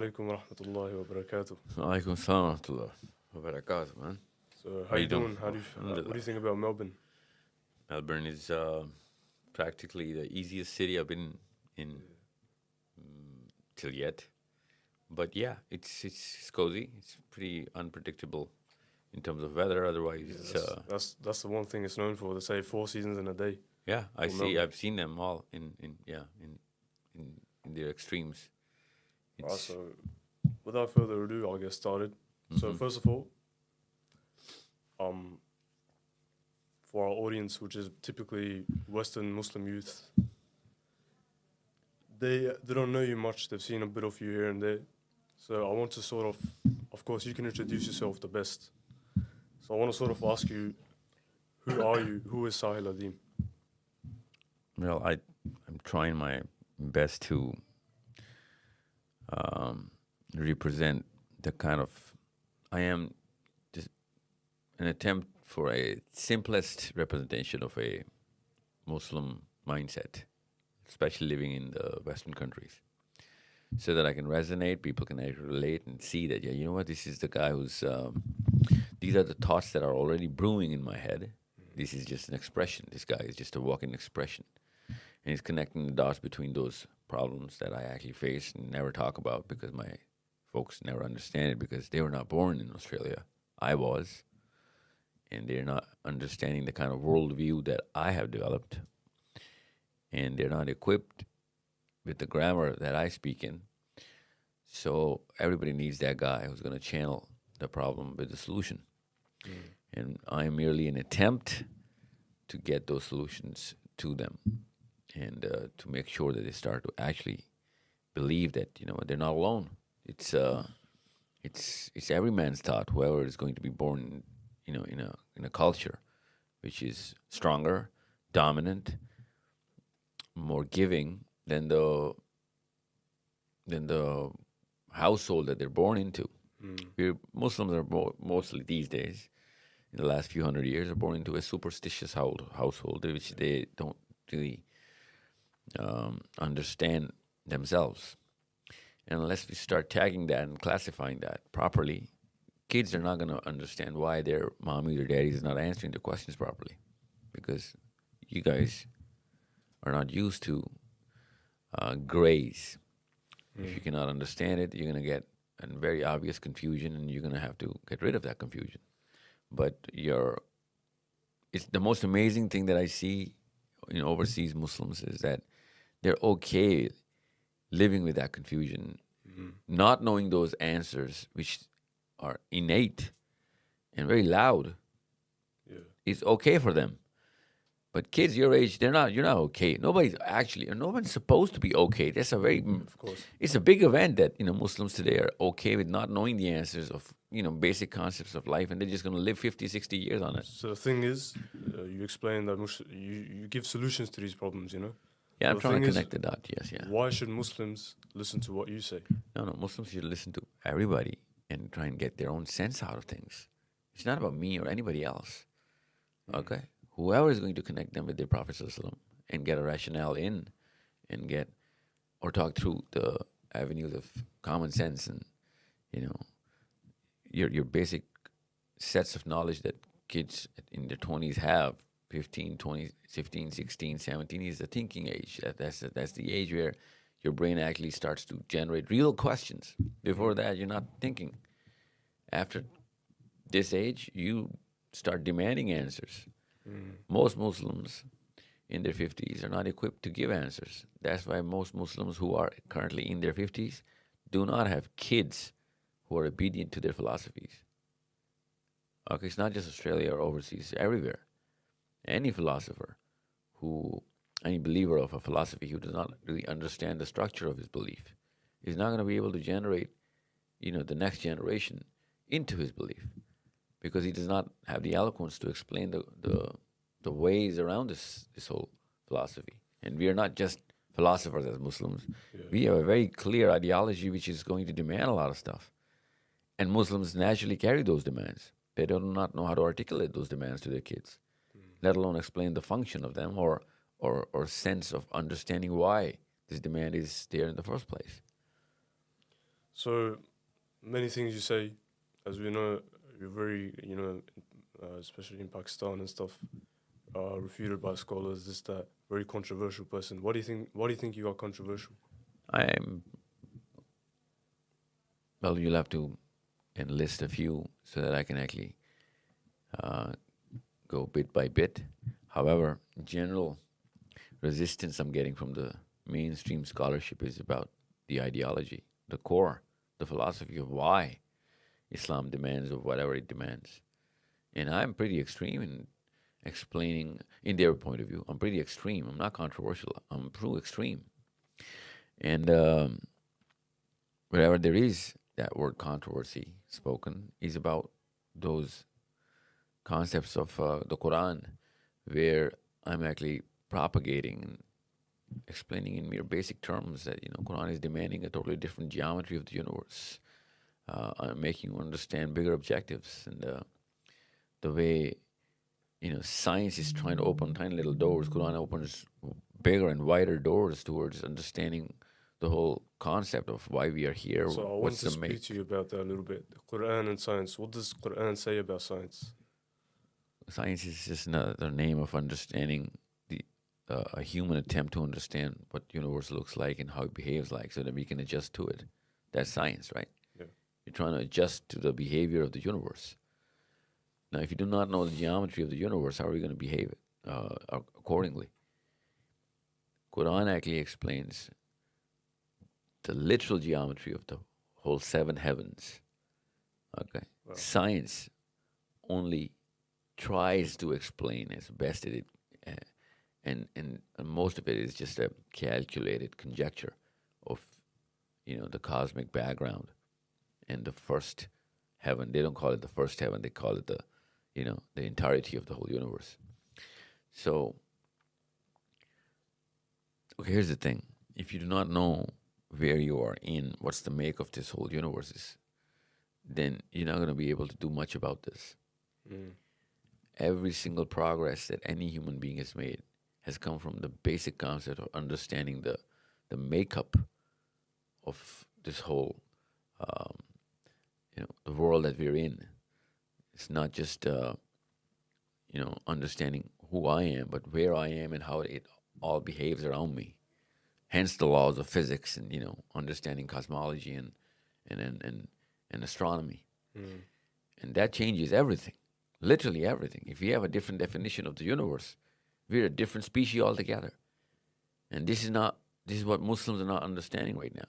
Alaikum warahmatullahi wabarakatuh. Alaikum salam wa rahmatullah wa barakatuh, man. So, how How you you doing? doing? What do you Alhamdulillah. think about Melbourne? Melbourne is practically the easiest city I've been in till yet. But yeah, it's cozy. It's pretty unpredictable in terms of weather. Otherwise, Yeah, it's that's the one thing it's known for. They say four seasons in a day yeah. for Melbourne. I've seen them all in their extremes. Right, It's so without further ado, I'll get started. So mm-hmm, first of all, um, for our audience, which is typically Western Muslim youth, they don't know you much. They've seen a bit of you here and there. So I want to of course, you can introduce yourself the best. So I want to sort of ask you, who are you? Who is Sahil Adim? well. I'm trying my best to um, represent the kind of I am just an attempt for a simplest representation of a Muslim mindset, especially living in the Western countries, so that I can resonate, people can actually relate and see that, yeah, you know what, this is the guy who's, these are the thoughts that are already brewing in my head. This is just an expression. This guy is just a walking expression. And he's connecting the dots between those problems that I actually face and never talk about because my folks never understand it because they were not born in Australia. I was. And they're not understanding the kind of worldview that I have developed. And they're not equipped with the grammar that I speak in. So everybody needs that guy who's going to channel the problem with the solution. And I'm merely an attempt to get those solutions to them and to make sure that they start to actually believe that, you know, they're not alone. It's every man's thought. Whoever is going to be born, you know, in a culture which is stronger, dominant, more giving than the household that they're born into. Muslims are mostly these days, in the last few hundred years, are born into a superstitious household, which they don't really understand themselves. And unless we start tagging that and classifying that properly, kids are not going to understand why their mommy or daddy is not answering the questions properly, because you guys are not used to grace. If you cannot understand it, you're going to get a very obvious confusion, and you're going to have to get rid of that confusion. But it's the most amazing thing that I see in overseas Muslims is that they're okay living with that confusion, not knowing those answers, which are innate and very loud. Yeah, It's okay for them. But kids your age, you're not okay. Nobody's actually, or no one's supposed to be okay. That's a very, of course. it's a big event that, Muslims today are okay with not knowing the answers of, basic concepts of life, and they're just going to live 50, 60 years on it. So the thing is, you explain that you give solutions to these problems, you know? Yeah, So I'm the trying to thing is, connect the dot. Yes, yeah. why should Muslims listen to what you say? No, no, Muslims should listen to everybody and try and get their own sense out of things. It's not about me or anybody else. Okay? Whoever is going to connect them with their Prophet ﷺ and get a rationale in and get or talk through the avenues of common sense and, you know, your basic sets of knowledge that kids in their 20s have 15, 20, 15, 16, 17 is the thinking age. That's the age where your brain actually starts to generate real questions. Before that, you're not thinking. After this age, you start demanding answers. Most Muslims in their 50s are not equipped to give answers. That's why most Muslims who are currently in their 50s do not have kids who are obedient to their philosophies. Okay, it's not just Australia or overseas, everywhere. Any philosopher who, any believer of a philosophy who does not really understand the structure of his belief is not going to be able to generate, the next generation into his belief because he does not have the eloquence to explain the ways around this whole philosophy. And we are not just philosophers as Muslims. Yeah. We have a very clear ideology which is going to demand a lot of stuff. And Muslims naturally carry those demands. They do not know how to articulate those demands to their kids, let alone explain the function of them or sense of understanding why this demand is there in the first place. So many things you say, as we know, you're very, especially in Pakistan and stuff, refuted by scholars. This that very controversial person. What do you think? Why do you think you are controversial? I'm, well, you'll have to enlist a few so that I can actually uh, go bit by bit. However, general resistance I'm getting from the mainstream scholarship is about the ideology, the core, the philosophy of why Islam demands of whatever it demands. And I'm pretty extreme in explaining, in their point of view, I'm pretty extreme. I'm not controversial. I'm true extreme. And wherever there is that word controversy spoken is about those concepts of the Quran, where I'm actually propagating and explaining in mere basic terms that Quran is demanding a totally different geometry of the universe, making you understand bigger objectives and the way science is trying to open tiny little doors. Quran opens bigger and wider doors towards understanding the whole concept of why we are here. So I want What's to the speak make? to you about that a little bit. The Quran and science. What does Quran say about science? Science is just another name of understanding the a human attempt to understand what the universe looks like and how it behaves like, so that we can adjust to it. That's science, right? Yeah. You're trying to adjust to the behavior of the universe. Now, if you do not know the geometry of the universe, how are you going to behave accordingly? Quran actually explains the literal geometry of the whole seven heavens. Okay, Wow. science only tries to explain as best it, uh, and most of it is just a calculated conjecture of the cosmic background and the first heaven. They don't call it the first heaven; they call it the entirety of the whole universe. So, okay, here's the thing: if you do not know where you are in, what's the make of this whole universe is, then you're not going to be able to do much about this. Mm. Every single progress that any human being has made has come from the basic concept of understanding the makeup of this whole um, the world that we're in. It's not just understanding who I am, but where I am and how it all behaves around me. Hence the laws of physics and understanding cosmology and astronomy, Mm. and that changes everything, literally everything. If we have a different definition of the universe, we're a different species altogether. And this is what Muslims are not understanding right now.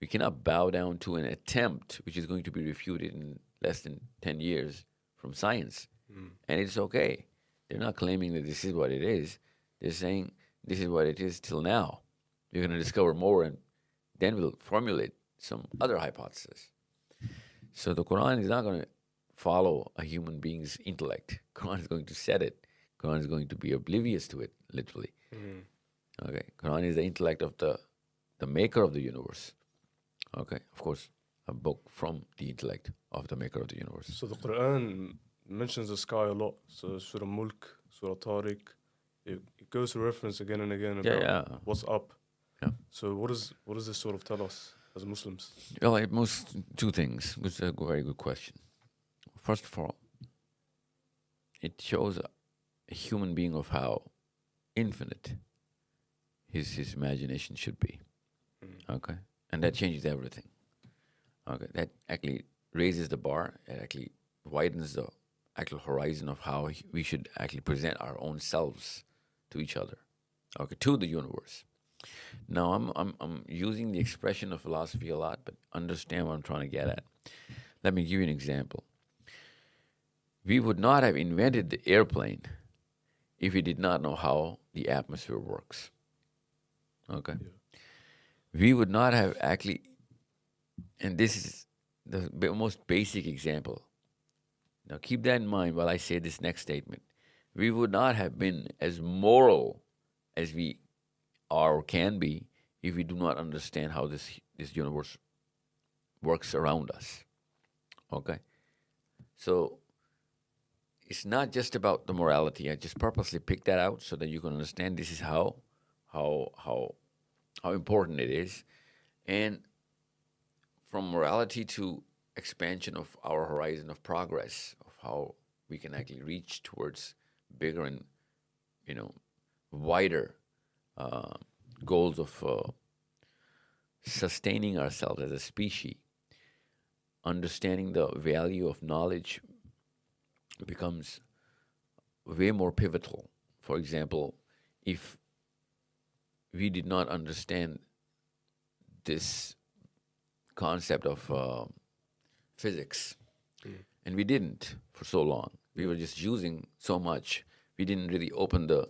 We cannot bow down to an attempt which is going to be refuted in less than 10 years from science. Mm. And it's okay. They're not claiming that this is what it is. They're saying this is what it is till now. We're going to discover more and then we'll formulate some other hypothesis. So the Quran is not going to follow a human being's intellect. Quran is going to set it. Quran is going to be oblivious to it, literally. Mm. Okay. Quran is the intellect of the maker of the universe. Okay. Of course, a book from the intellect of the maker of the universe. So the Quran mentions the sky a lot. So Surah Mulk, Surah Tariq, it goes to reference again and again Yeah, about yeah. what's up. Yeah. So what does this sort of tell us as Muslims? Well, it most two things. It's a very good question. First of all, it shows a human being of how infinite his imagination should be. Mm. Okay, and that changes everything. Okay, that actually raises the bar. It actually widens the actual horizon of how we should actually present our own selves to each other. Okay, to the universe. Now, I'm using the expression of philosophy a lot, but understand what I'm trying to get at. Let me give you an example. We would not have invented the airplane if we did not know how the atmosphere works. Okay? Yeah. We would not have actually, and this is the most basic example. Now, keep that in mind while I say this next statement. We would not have been as moral as we are or can be if we do not understand how this universe works around us. Okay? So it's not just about the morality. I just purposely picked that out so that you can understand this is how how important it is. And from morality to expansion of our horizon of progress, of how we can actually reach towards bigger and, you know, wider goals of sustaining ourselves as a species. Understanding the value of knowledge becomes way more pivotal. For example, if we did not understand this concept of physics, and we didn't for so long, we were just using so much, we didn't really open the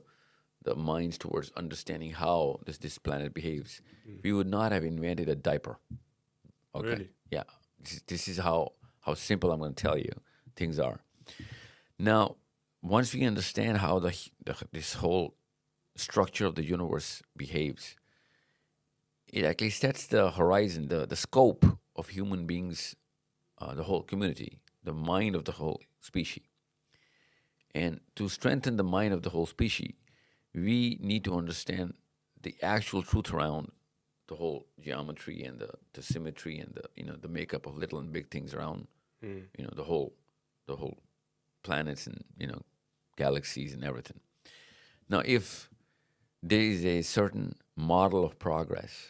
minds towards understanding how this planet behaves, we would not have invented a diaper. Okay. Really? Yeah. This is how simple I'm going to tell you things are. Now, once we understand how this whole structure of the universe behaves, it actually sets the horizon, the scope of human beings, the whole community, the mind of the whole species. And to strengthen the mind of the whole species, we need to understand the actual truth around the whole geometry and the symmetry and the makeup of little and big things around the whole planets and galaxies and everything. Now, if there is a certain model of progress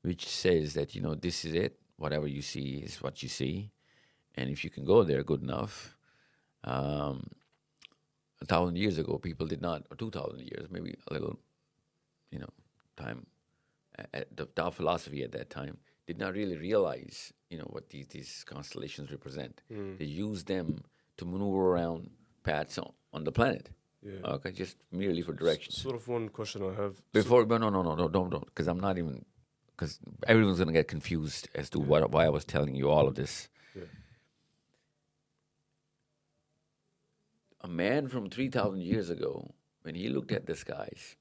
which says that this is it, whatever you see is what you see, and if you can go there, good enough. 1,000 years ago, people did not, or 2,000 years, maybe a little, time. The philosophy at that time did not really realize, what these constellations represent. They used them to maneuver around paths on the planet. Yeah. Okay, just merely for directions. Sort of one question I have. Before, no, don't, because I'm not even, because everyone's going to get confused as to why I was telling you all of this. Yeah. A man from 3,000 years ago, when he looked at the skies,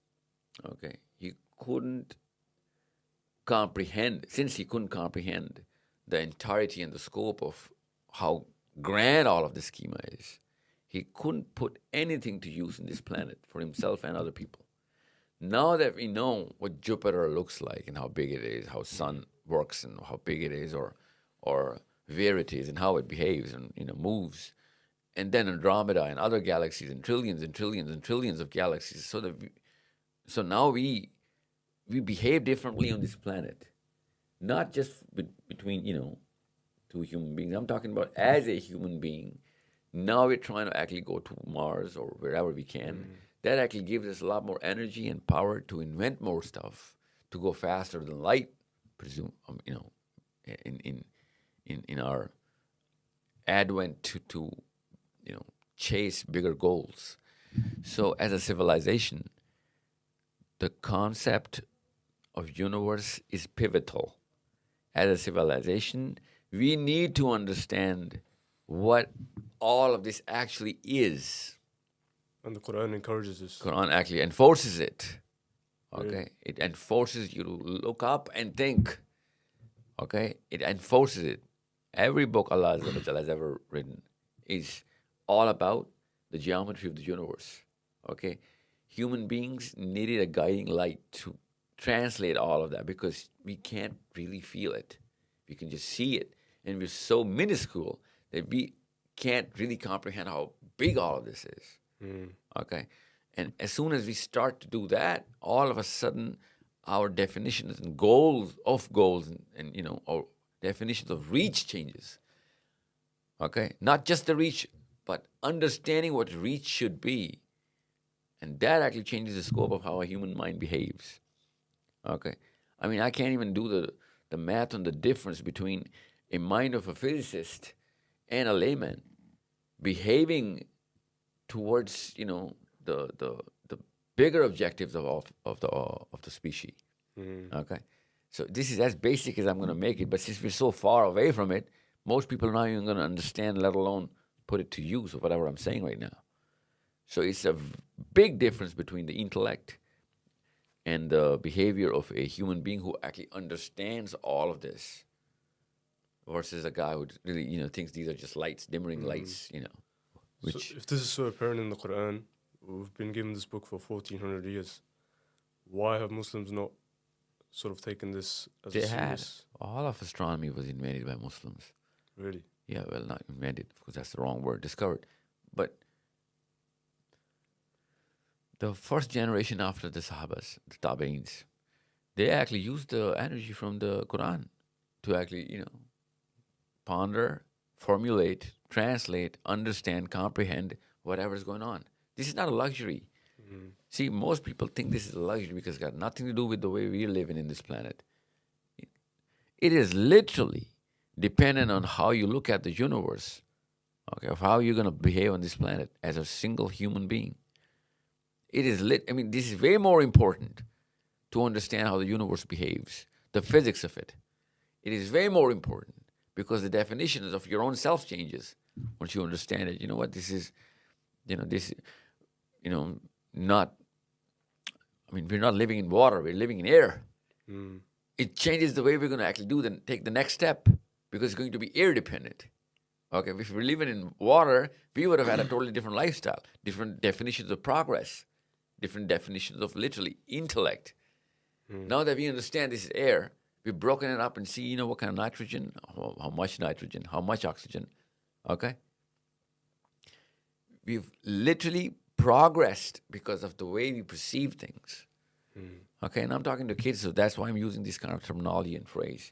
okay, he couldn't comprehend, since he couldn't comprehend the entirety and the scope of how grand all of this schema is, he couldn't put anything to use in this planet for himself and other people. Now that we know what Jupiter looks like and how big it is, how sun works and how big it is, or where it is and how it behaves and moves, and then Andromeda and other galaxies and trillions and trillions and trillions of galaxies, so now we behave differently on this planet, not just between two human beings. I'm talking about as a human being. Now we're trying to actually go to Mars or wherever we can. That actually gives us a lot more energy and power to invent more stuff, to go faster than light, presume, in our advent to chase bigger goals. So as a civilization, the concept of universe is pivotal. As a civilization, we need to understand what all of this actually is. And the Quran encourages this. Quran actually enforces it. Okay? Really? It enforces you to look up and think. Okay? It enforces it. Every book Allah Azza wa Jalla has ever written is all about the geometry of the universe. Okay? Human beings needed a guiding light to translate all of that because we can't really feel it. We can just see it. And we're so minuscule that we can't really comprehend how big all of this is. Okay? And as soon as we start to do that, all of a sudden our definitions and goals and our definitions of reach changes. Okay? Not just the reach, but understanding what reach should be. And that actually changes the scope of how a human mind behaves. Okay? I mean, I can't even do the math on the difference between a mind of a physicist and a layman behaving towards, the bigger objectives of the species. Okay? So this is as basic as I'm going to make it, but since we're so far away from it, most people are not even going to understand, let alone put it to use of whatever I'm saying right now. So it's a big difference between the intellect and the behavior of a human being who actually understands all of this versus a guy who really, thinks these are just lights, dimming lights, which... So if this is so apparent in the Quran, we've been given this book for 1,400 years. Why have Muslims not sort of taken this as a They had. serious? All of astronomy was invented by Muslims. Really? Yeah, well, not invented, because that's the wrong word, discovered. But the first generation after the Sahabas, the Tabi'ins, they actually used the energy from the Quran to actually, ponder, formulate, translate, understand, comprehend whatever's going on. This is not a luxury. See, most people think this is a luxury because it's got nothing to do with the way we're living in this planet. It is literally dependent on how you look at the universe, okay, of how you're going to behave on this planet as a single human being. It is this is way more important to understand how the universe behaves, the physics of it. It is way more important because the definitions of your own self changes once you understand it. You know what? This is, not, we're not living in water, we're living in air. It changes the way we're going to actually take the next step because it's going to be air dependent. Okay, if we're living in water, we would have had a totally different lifestyle, different definitions of progress, different definitions of literally intellect. Now that we understand this is air, we've broken it up and see, what kind of nitrogen, how much nitrogen, how much oxygen. Okay? We've literally progressed because of the way we perceive things. Okay, and I'm talking to kids, so that's why I'm using this kind of terminology and phrase.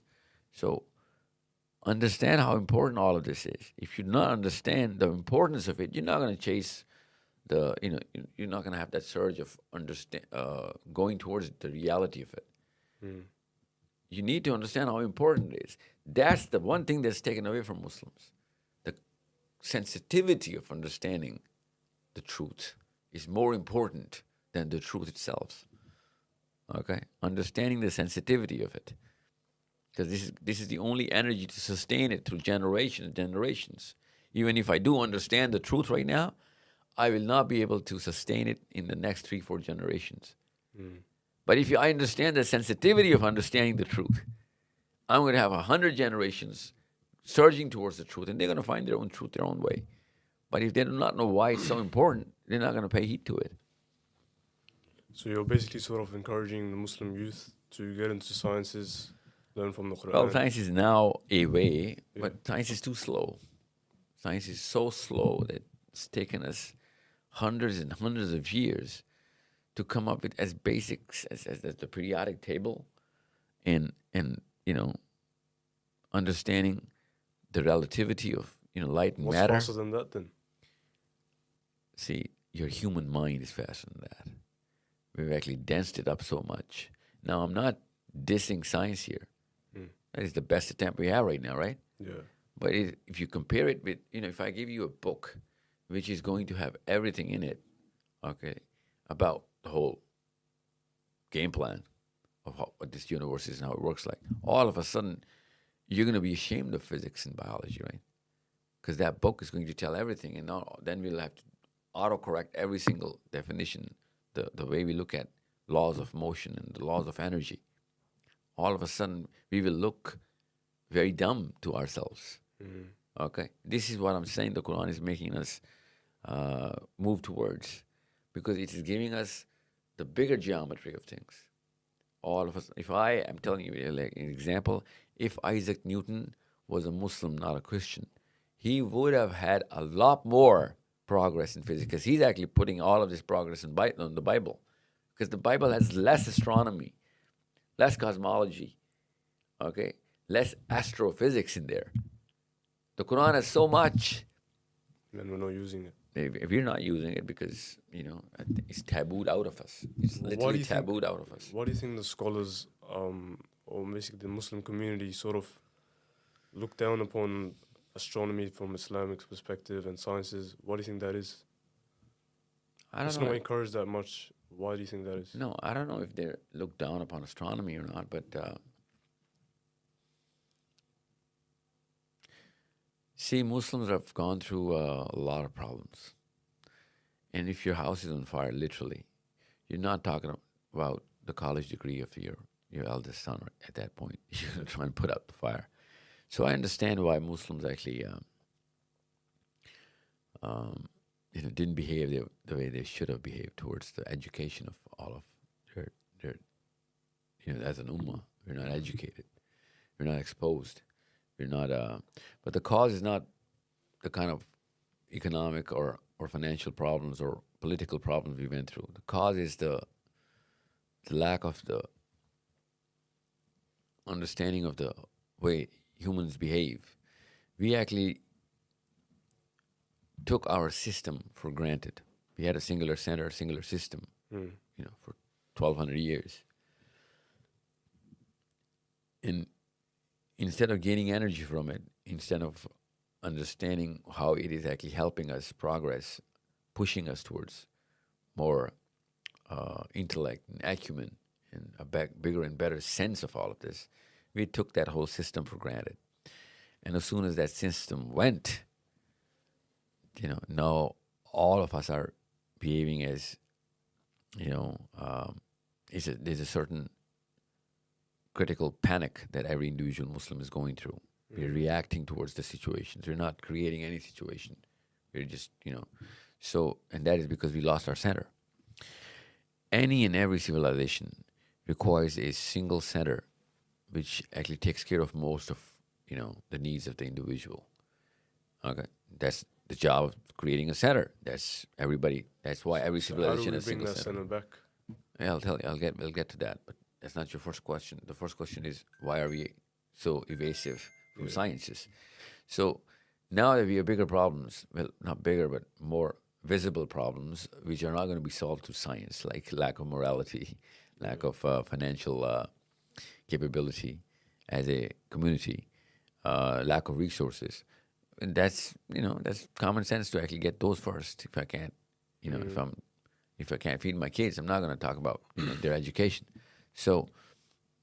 So understand how important all of this is. If you do not understand the importance of it, you're not going to chase you're not going to have that surge of going towards the reality of it. You need to understand how important it is. That's the one thing that's taken away from Muslims. The sensitivity of understanding the truth is more important than the truth itself. Okay? Understanding the sensitivity of it. Because this is the only energy to sustain it through generations and generations. Even if I do understand the truth right now, I will not be able to sustain it in the next 3-4 generations. But if I understand the sensitivity of understanding the truth, I'm going to have 100 generations surging towards the truth, and they're going to find their own truth their own way. But if they do not know why it's so important, they're not going to pay heed to it. So you're basically sort of encouraging the Muslim youth to get into sciences, learn from the Quran. Well, science is now a way, but science is too slow. Science is so slow that it's taken us hundreds and hundreds of years to come up with as basics as the periodic table and understanding the relativity of light and What's matter. faster than that then? See, your human mind is faster than that. We've actually densed it up so much. Now, I'm not dissing science here. That is the best attempt we have right now, right? Yeah. But if you compare it with, if I give you a book which is going to have everything in it, okay, about the whole game plan of what this universe is and how it works like, all of a sudden, you're going to be ashamed of physics and biology, right? Because that book is going to tell everything, and then we'll have to autocorrect every single definition, the way we look at laws of motion and the laws of energy. All of a sudden, we will look very dumb to ourselves. Okay? This is what I'm saying the Quran is making us move towards, because it is giving us the bigger geometry of things. All of us, if I am telling you like an example, if Isaac Newton was a Muslim, not a Christian, he would have had a lot more progress in physics, because he's actually putting all of this progress in the Bible. Because the Bible has less astronomy, less cosmology, okay, less astrophysics in there. The Quran has so much. And we're not using it. If you're not using it because, it's tabooed out of us. It's literally tabooed out of us. What do you think the scholars, or basically the Muslim community, sort of look down upon astronomy from Islamic perspective and sciences? What do you think that is? I don't it's know. not encouraged that much. Why do you think that is? No, I don't know if they look down upon astronomy or not, but see, Muslims have gone through a lot of problems. And if your house is on fire, literally, you're not talking about the college degree of your eldest son at that point. You're going to try and put out the fire. So I understand why Muslims actually didn't behave the way they should have behaved towards the education of all of their as an ummah, we're not educated, we're not exposed, we're not. But the cause is not the kind of economic or financial problems or political problems we went through. The cause is the lack of the understanding of the way humans behave. We actually took our system for granted. We had a singular center, singular system, for 1,200 years. And instead of gaining energy from it, instead of understanding how it is actually helping us progress, pushing us towards more intellect and acumen and a bigger and better sense of all of this, we took that whole system for granted. And as soon as that system went, now all of us are behaving as, there's a certain critical panic that every individual Muslim is going through. We're reacting towards the situations. We're not creating any situation. We're just, and that is because we lost our center. Any and every civilization requires a single center which actually takes care of most of, the needs of the individual. Okay? That's the job of creating a center. That's everybody. That's why every civilization has a single center. How do we bring that center back? Yeah, I'll tell you. We'll get to that. But that's not your first question. The first question is, why are we so evasive from sciences? So now that we have bigger problems, well, not bigger, but more visible problems, which are not going to be solved through science, like lack of morality, lack of financial capability as a community, lack of resources. And that's common sense to actually get those first. If I can't, if I can't feed my kids, I'm not going to talk about their education. So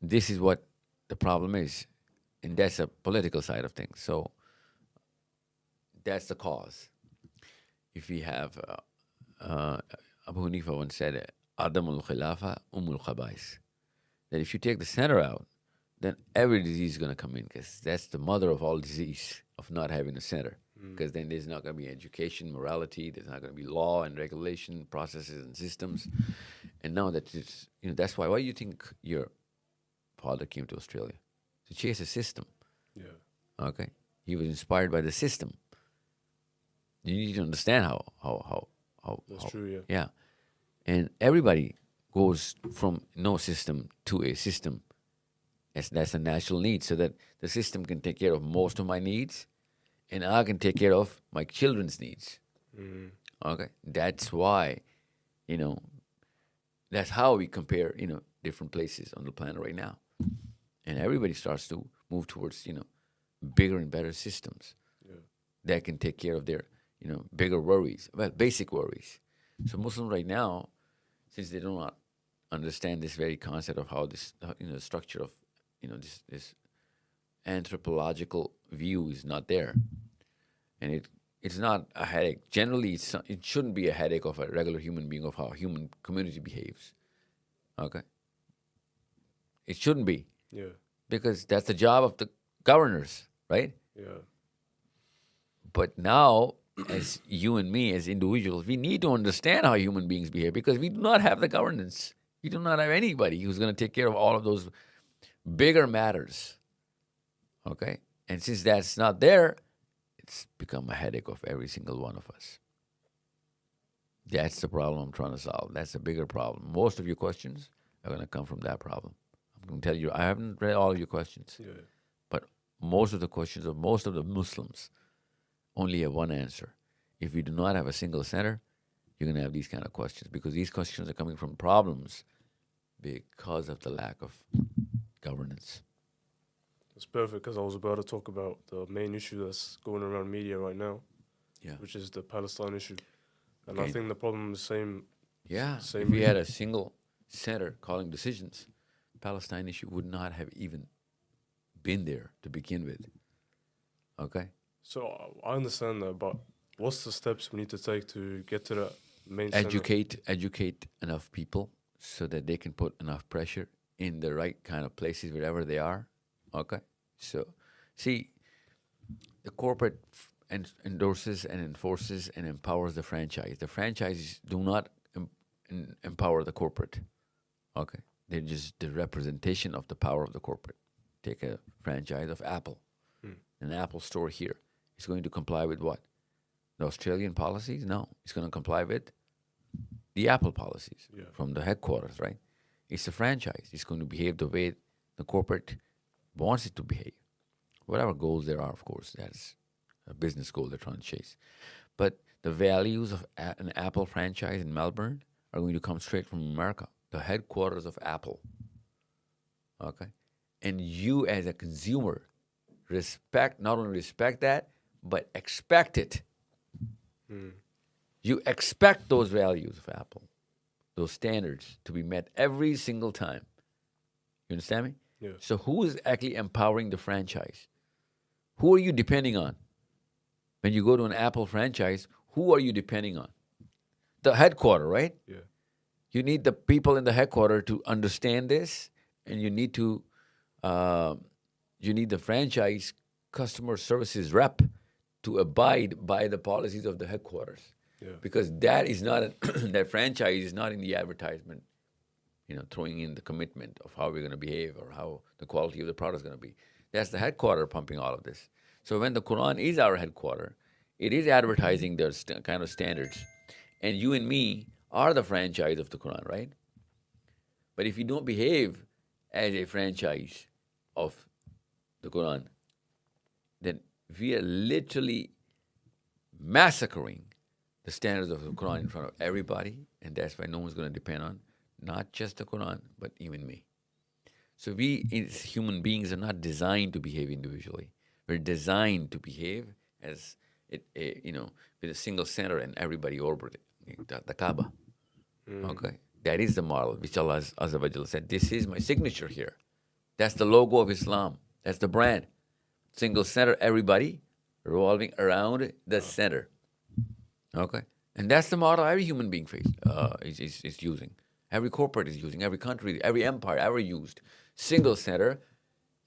this is what the problem is, and that's a political side of things. So that's the cause. If we have, Abu Hanifa once said, Adamul Khilafa Umul Khabais, that if you take the center out, then every disease is going to come in, because that's the mother of all disease, of not having a center. Because then there's not going to be education, morality, there's not going to be law and regulation, processes and systems. And now that it's, that's why do you think your father came to Australia? To chase a system. Yeah. Okay? He was inspired by the system. You need to understand how That's true, yeah. Yeah. And everybody goes from no system to a system. That's a natural need, so that the system can take care of most of my needs, and I can take care of my children's needs. Okay? That's why, that's how we compare, different places on the planet right now. And everybody starts to move towards, bigger and better systems that can take care of their, bigger worries, well, basic worries. So Muslims right now, since they do not understand this very concept of how this, the structure of, this anthropological view is not there, and it's not a headache. Generally, it shouldn't be a headache of a regular human being of how a human community behaves. Okay, it shouldn't be. Yeah. Because that's the job of the governors, right? Yeah. But now, as you and me, as individuals, we need to understand how human beings behave, because we do not have the governance. We do not have anybody who's going to take care of all of those bigger matters. Okay? And since that's not there, it's become a headache of every single one of us. That's the problem I'm trying to solve. That's a bigger problem. Most of your questions are going to come from that problem. I'm going to tell you, I haven't read all of your questions. Yeah. But most of the questions of most of the Muslims only have one answer. If we do not have a single center, you're going to have these kind of questions, because these questions are coming from problems because of the lack of governance. It's perfect, because I was about to talk about the main issue that's going around media right now, which is the Palestine issue. And I think the problem is the same. Yeah, same if we reason. had a single center calling decisions, Palestine issue would not have even been there to begin with. Okay? So I understand that, but what's the steps we need to take to get to that main center? Educate enough people so that they can put enough pressure in the right kind of places wherever they are. Okay? So, see, the corporate endorses and enforces and empowers the franchise. The franchises do not empower the corporate. Okay? They're just the representation of the power of the corporate. Take a franchise of Apple, an Apple store here. It's going to comply with what? The Australian policies? No. It's going to comply with the Apple policies from the headquarters, right? It's a franchise. It's going to behave the way the corporate wants it to behave. Whatever goals there are, of course, that's a business goal they're trying to chase. But the values of an Apple franchise in Melbourne are going to come straight from America, the headquarters of Apple. Okay? And you as a consumer not only respect that, but expect it. You expect those values of Apple, those standards to be met every single time. You understand me? Yeah. So who is actually empowering the franchise? Who are you depending on? When you go to an Apple franchise, who are you depending on? The headquarter, right? Yeah. You need the people in the headquarter to understand this, and you need the franchise customer services rep to abide by the policies of the headquarters. Yeah. Because that is not that franchise is not in the advertisement, throwing in the commitment of how we're going to behave or how the quality of the product is going to be. That's the headquarter pumping all of this. So when the Quran is our headquarter, it is advertising those kind of standards. And you and me are the franchise of the Quran, right? But if you don't behave as a franchise of the Quran, then we are literally massacring the standards of the Quran in front of everybody, and that's why no one's going to depend on not just the Quran, but even me. So we, as human beings, are not designed to behave individually. We're designed to behave as, with a single center and everybody orbiting the kaba. Okay? That is the model, which Allah Azza wa Jalla said, this is my signature here. That's the logo of Islam. That's the brand. Single center, everybody revolving around the center. Okay? And that's the model every human being is using. Every corporate is using. Every country, every empire ever used. Single center,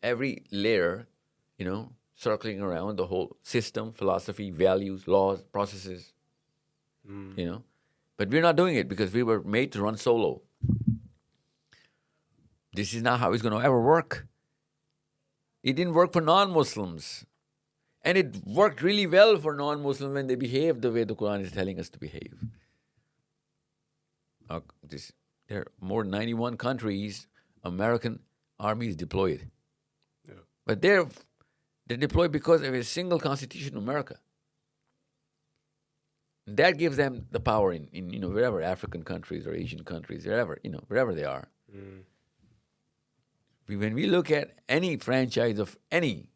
every layer, circling around the whole system, philosophy, values, laws, processes. But we're not doing it because we were made to run solo. This is not how it's going to ever work. It didn't work for non-Muslims. And it worked really well for non-Muslims when they behaved the way the Quran is telling us to behave. There are more than 91 countries American armies deployed. Yeah. But they're deployed because of a single constitution in America. That gives them the power in wherever, African countries or Asian countries, wherever they are. When we look at any franchise of any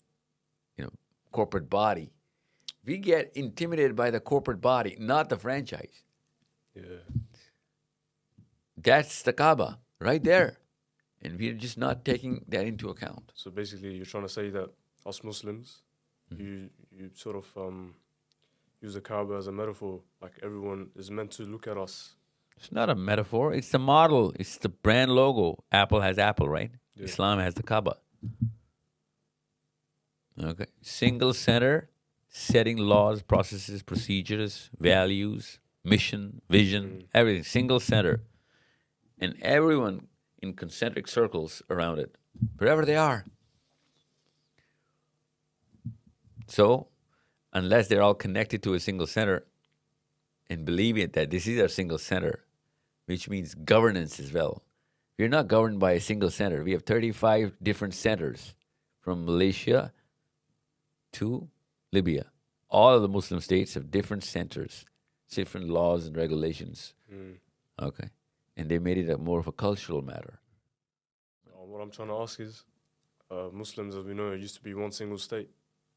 corporate body, we get intimidated by the corporate body, not the franchise. Yeah. That's the Kaaba right there. And we're just not taking that into account. So basically, you're trying to say that us Muslims, you sort of use the Kaaba as a metaphor, like everyone is meant to look at us. It's not a metaphor. It's the model. It's the brand logo. Apple has Apple, right? Yeah. Islam has the Kaaba. Okay. Single center, setting laws, processes, procedures, values, mission, vision, everything. Single center. And everyone in concentric circles around it, wherever they are. So, unless they're all connected to a single center and believe it that this is our single center, which means governance as well. We're not governed by a single center. We have 35 different centers from Malaysia to Libya. All of the Muslim states have different centers, different laws and regulations. Okay. And they made it more of a cultural matter. What I'm trying to ask is, Muslims, as we know, used to be one single state.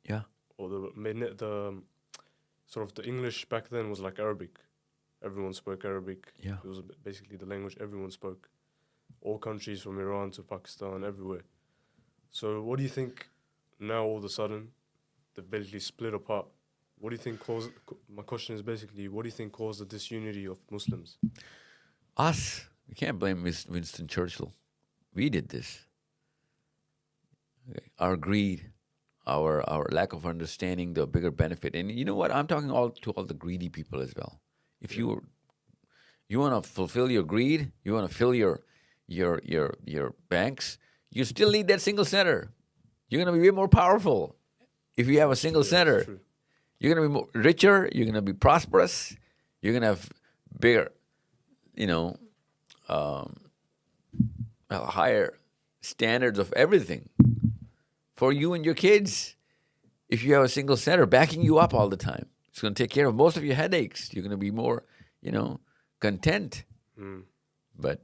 Yeah. Or the sort of the English back then was like Arabic. Everyone spoke Arabic. Yeah. It was basically the language everyone spoke. All countries from Iran to Pakistan, everywhere. So what do you think now all of a sudden they've basically split apart? What do you think caused, my question is basically, what do you think caused the disunity of Muslims? Us. We can't blame Winston Churchill. We did this. Okay. Our greed, our lack of understanding the bigger benefit. And you know what? I'm talking to all the greedy people as well. If you want to fulfill your greed, you want to fill your your banks, you still need that single center. You're going to be way more powerful if you have a single Yeah, that's center. true. You're going to be more richer. You're going to be prosperous. You're going to have bigger, you know, higher standards of everything for you and your kids. If you have a single center backing you up all the time, it's going to take care of most of your headaches. You're going to be more, content. But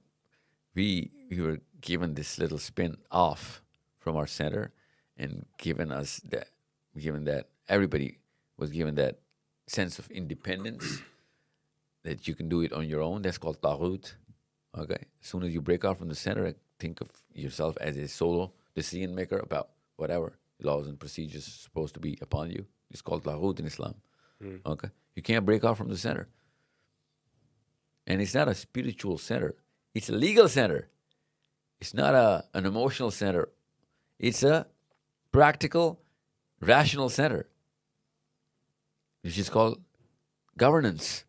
we were given this little spin off from our center, and given that everybody was given that sense of independence that you can do it on your own. That's called taghut. Okay. As soon as you break out from the center, think of yourself as a solo decision maker about whatever laws and procedures are supposed to be upon you. It's called taghut in Islam. Okay. You can't break out from the center. And it's not a spiritual center. It's a legal center. It's not an emotional center. It's a practical, rational center, which is called governance.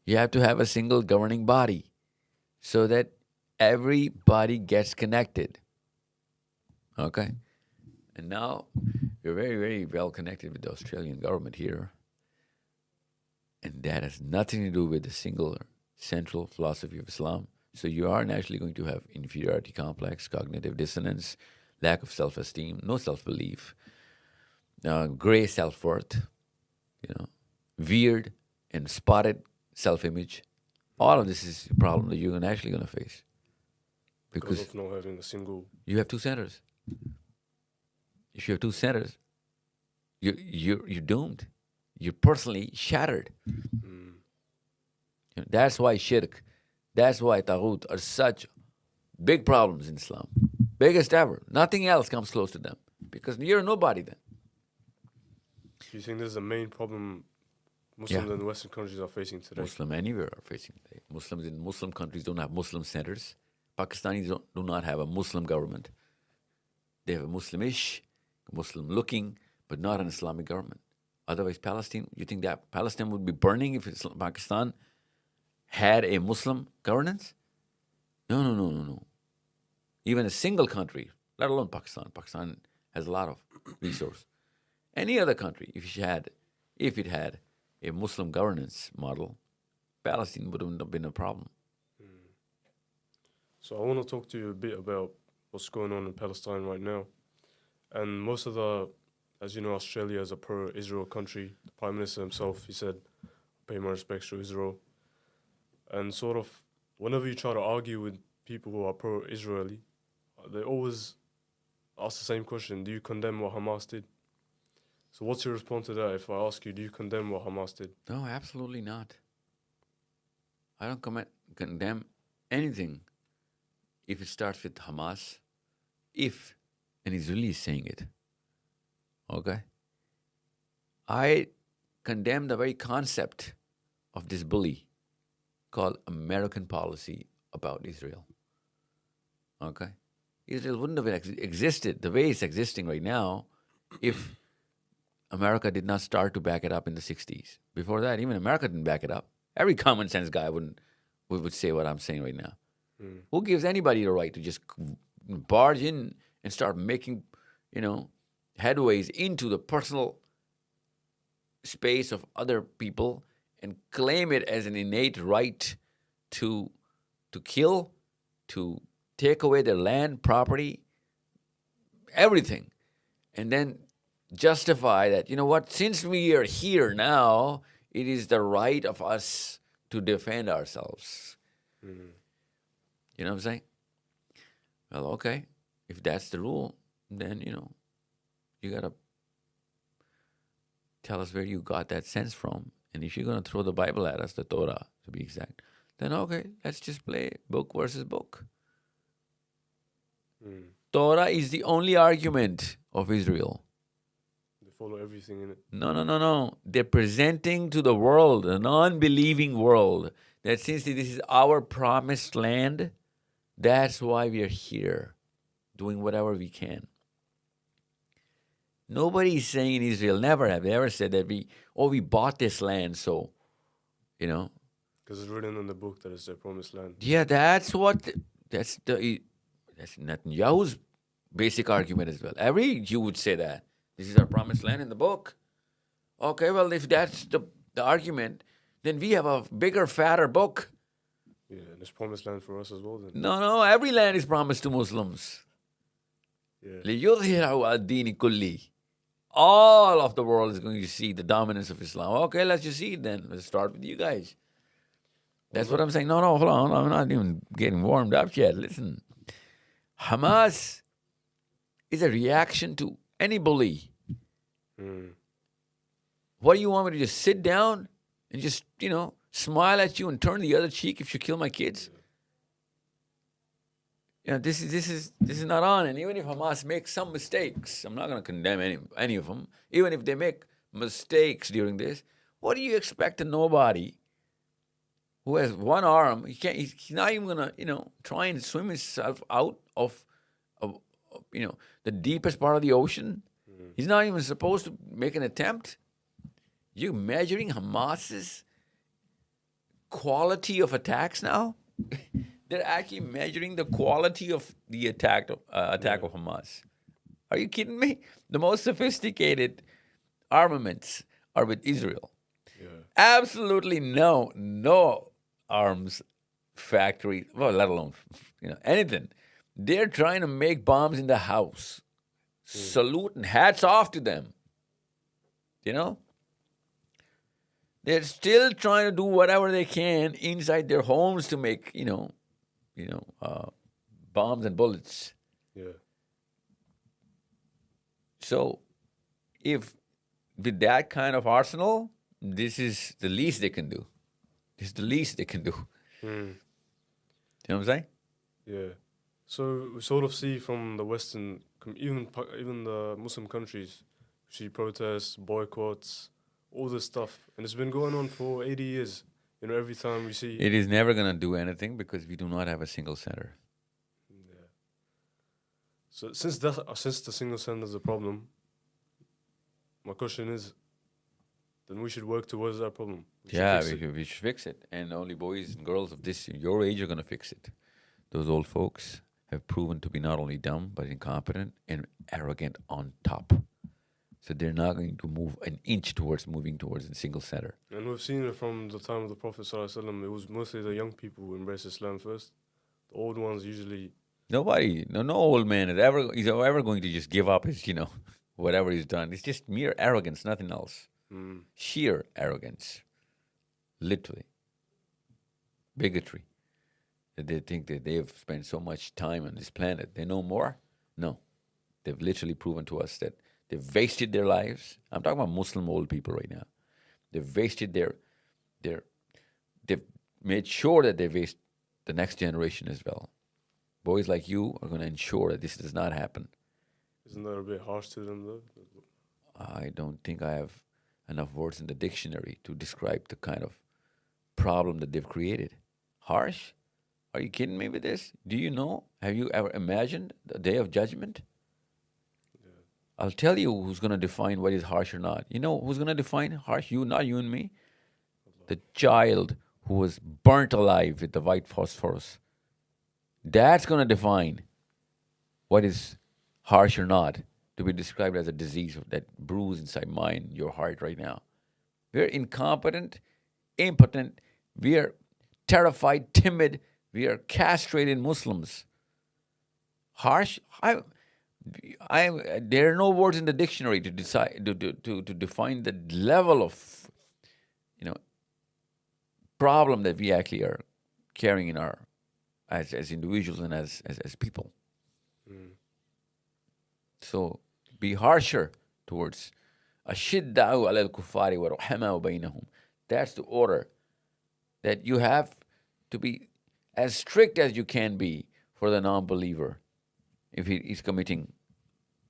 You have to have a single governing body so that everybody gets connected. Okay? And now we're very, very well connected with the Australian government here. And that has nothing to do with the single central philosophy of Islam. So you are naturally going to have inferiority complex, cognitive dissonance, lack of self-esteem, no self-belief, gray self-worth, weird and spotted self-image. All of this is a problem that you're actually going to face. Because of not having a single... You have two centers. If you have two centers, you're doomed. You're personally shattered. That's why shirk, that's why taghut are such big problems in Islam. Biggest ever. Nothing else comes close to them. Because you're a nobody then. Do you think this is the main problem Muslims in Western countries are facing today? Muslims anywhere are facing today. Muslims in Muslim countries don't have Muslim centers. Pakistanis do not have a Muslim government. They have a Muslimish, Muslim-looking, but not an Islamic government. Otherwise, Palestine, you think that Palestine would be burning if Pakistan had a Muslim governance? No. Even a single country, let alone Pakistan. Pakistan has a lot of resource. Any other country, if it had a Muslim governance model, Palestine wouldn't have been a problem. So I want to talk to you a bit about what's going on in Palestine right now. And most of as you know, Australia is a pro-Israel country. The Prime Minister himself, he said, pay my respects to Israel. And sort of, whenever you try to argue with people who are pro-Israeli, they always ask the same question: do you condemn what Hamas did? So what's your response to that if I ask you, do you condemn what Hamas did? No, absolutely not. I don't condemn anything if it starts with Hamas, if an Israeli is saying it. Okay? I condemn the very concept of this bully called American policy about Israel. Okay? Israel wouldn't have existed the way it's existing right now if America did not start to back it up in the 60s. Before that, even America didn't back it up. Every common sense guy would say what I'm saying right now. Who gives anybody the right to just barge in and start making, headways into the personal space of other people and claim it as an innate right to kill, to take away their land, property, everything, and then justify that, since we are here now, it is the right of us to defend ourselves. You know what I'm saying? Well, okay. If that's the rule, then, you got to tell us where you got that sense from. And if you're going to throw the Bible at us, the Torah to be exact, then okay, let's just play book versus book. Torah is the only argument of Israel. They follow everything in it. No. They're presenting to the world, a non-believing world, that since this is our promised land, that's why we are here, doing whatever we can. Nobody is saying in Israel, never have they ever said that we bought this land, so, Because it's written in the book that it's their promised land. Yeah, that's what That's Netanyahu's basic argument as well. Every Jew would say that. This is our promised land in the book. Okay, well, if that's the argument, then we have a bigger, fatter book. Yeah, and it's promised land for us as well then. No, every land is promised to Muslims. Yeah. لِيُظْهِرَهُ الدِّينِ كُلِّهِ. All of the world is going to see the dominance of Islam. Okay, let's just see it then. Let's start with you guys. That's what I'm saying. No, hold on. I'm not even getting warmed up yet. Listen. Hamas is a reaction to any bully. What do you want me to just sit down and just, smile at you and turn the other cheek if you kill my kids? This is not on. And even if Hamas makes some mistakes, I'm not going to condemn any of them. Even if they make mistakes during this, what do you expect a nobody who has one arm? He's not even going to, try and swim himself out of the deepest part of the ocean. He's not even supposed to make an attempt. You're measuring Hamas's quality of attacks now? They're actually measuring the quality of the attack of Hamas. Are you kidding me? The most sophisticated armaments are with Israel. Yeah. Absolutely no arms factory, well, let alone anything. They're trying to make bombs in the house. Salute and hats off to them. They're still trying to do whatever they can inside their homes to make, bombs and bullets. Yeah. So, if with that kind of arsenal, this is the least they can do. This is the least they can do. You know what I'm saying? Yeah. So we sort of see from the Western, even the Muslim countries, we see protests, boycotts, all this stuff, and it's been going on for 80 years. Every time we see it is never going to do anything because we do not have a single center. Yeah. So since the single center is a problem, my question is, then we should work towards that problem. We should fix it, and only boys and girls of your age are going to fix it. Those old folks have proven to be not only dumb but incompetent and arrogant on top. So they're not going to move an inch moving towards a single center. And we've seen it from the time of the Prophet ﷺ. It was mostly the young people who embraced Islam first. The old ones usually... No old man is ever going to just give up his, whatever he's done. It's just mere arrogance, nothing else. Sheer arrogance. Literally. Bigotry. That they think that they've spent so much time on this planet. They know more? No. They've literally proven to us that they've wasted their lives. I'm talking about Muslim old people right now. They've wasted they've made sure that they waste the next generation as well. Boys like you are going to ensure that this does not happen. Isn't that a bit harsh to them, though? I don't think I have enough words in the dictionary to describe the kind of problem that they've created. Harsh? Are you kidding me with this? Do you know? Have you ever imagined the day of judgment? I'll tell you who's going to define what is harsh or not. You know who's going to define harsh? You, not you and me. The child who was burnt alive with the white phosphorus. That's going to define what is harsh or not, to be described as a disease that brews inside your heart right now. We're incompetent, impotent. We are terrified, timid. We are castrated Muslims. Harsh? There are no words in the dictionary to define the level of problem that we actually are carrying in our as individuals and as people. So be harsher towards ashidda'u ala al-kuffari wa ruhama'u baynahum. That's the order, that you have to be as strict as you can be for the non-believer if he is committing,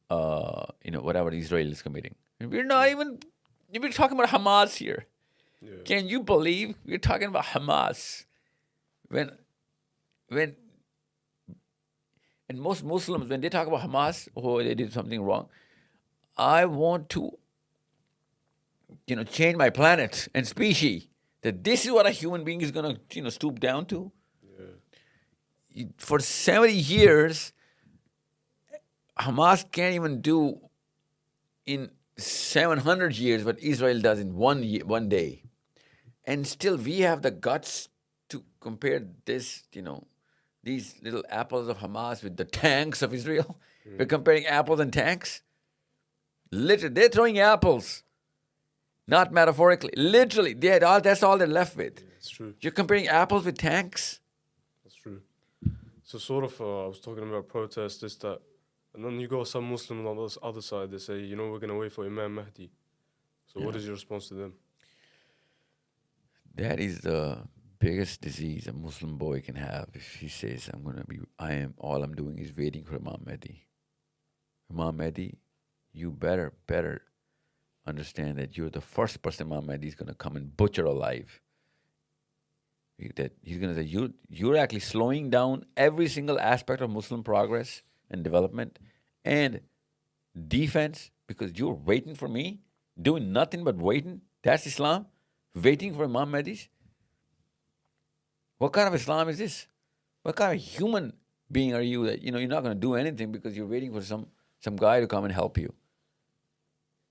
whatever Israel is committing. And we're talking about Hamas here. Yeah. Can you believe we're talking about Hamas when and most Muslims, when they talk about Hamas, they did something wrong. I want to, change my planet and species. That this is what a human being is going to, stoop down to. For 70 years, Hamas can't even do in 700 years what Israel does in 1 day. And still we have the guts to compare this, these little apples of Hamas with the tanks of Israel. We're comparing apples and tanks. Literally, they're throwing apples, not metaphorically. Literally, that's all they're left with. Yeah, it's true. You're comparing apples with tanks? That's true. So sort of, I was talking about protests, this, that. And then you got some Muslims on the other side, they say, we're going to wait for Imam Mahdi. So what is your response to them? That is the biggest disease a Muslim boy can have if he says, all I'm doing is waiting for Imam Mahdi. Imam Mahdi, you better understand that you're the first person Imam Mahdi is going to come and butcher alive. That he's going to say, you're actually slowing down every single aspect of Muslim progress and development and defense because you're waiting for me, doing nothing but waiting. That's Islam? Waiting for Imam Mahdi's? What kind of Islam is this? What kind of human being are you that you're not going to do anything because you're waiting for some guy to come and help you?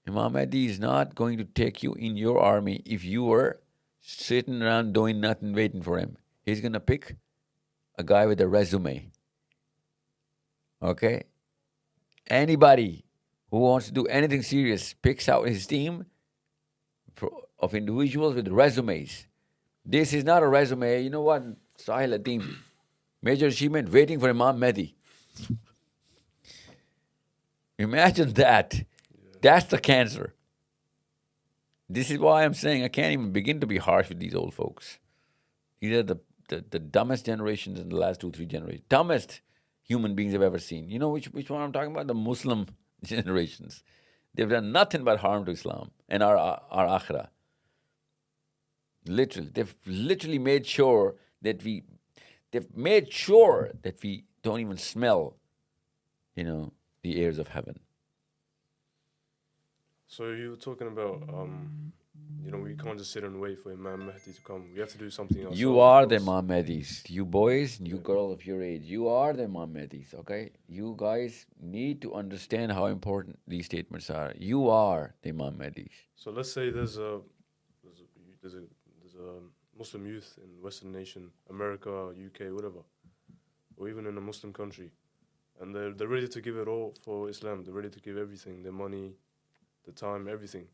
Imam Mahdi is not going to take you in your army if you were sitting around doing nothing waiting for him. He's going to pick a guy with a resume. Okay? Anybody who wants to do anything serious picks out his team of individuals with resumes. This is not a resume. You know what? Sahil Adim, major achievement, waiting for Imam Mahdi. Imagine that. Yeah. That's the cancer. This is why I'm saying I can't even begin to be harsh with these old folks. These are the dumbest generations in the last 2-3 generations. Dumbest human beings I've ever seen. You know which one I'm talking about? The Muslim generations. They've done nothing but harm to Islam and our akhirah. Literally, they've literally made sure that we don't even smell, the airs of heaven. So you were talking about, we can't just sit and wait for Imam Mahdi to come. We have to do something else. You are the Imam Mahdis. You boys, you girls of your age, you are the Imam Mahdis, okay? You guys need to understand how important these statements are. You are the Imam Mahdis. So let's say there's a Muslim youth in Western nation, America, UK, whatever, or even in a Muslim country, and they're ready to give it all for Islam. They're ready to give everything, their money, the time, everything.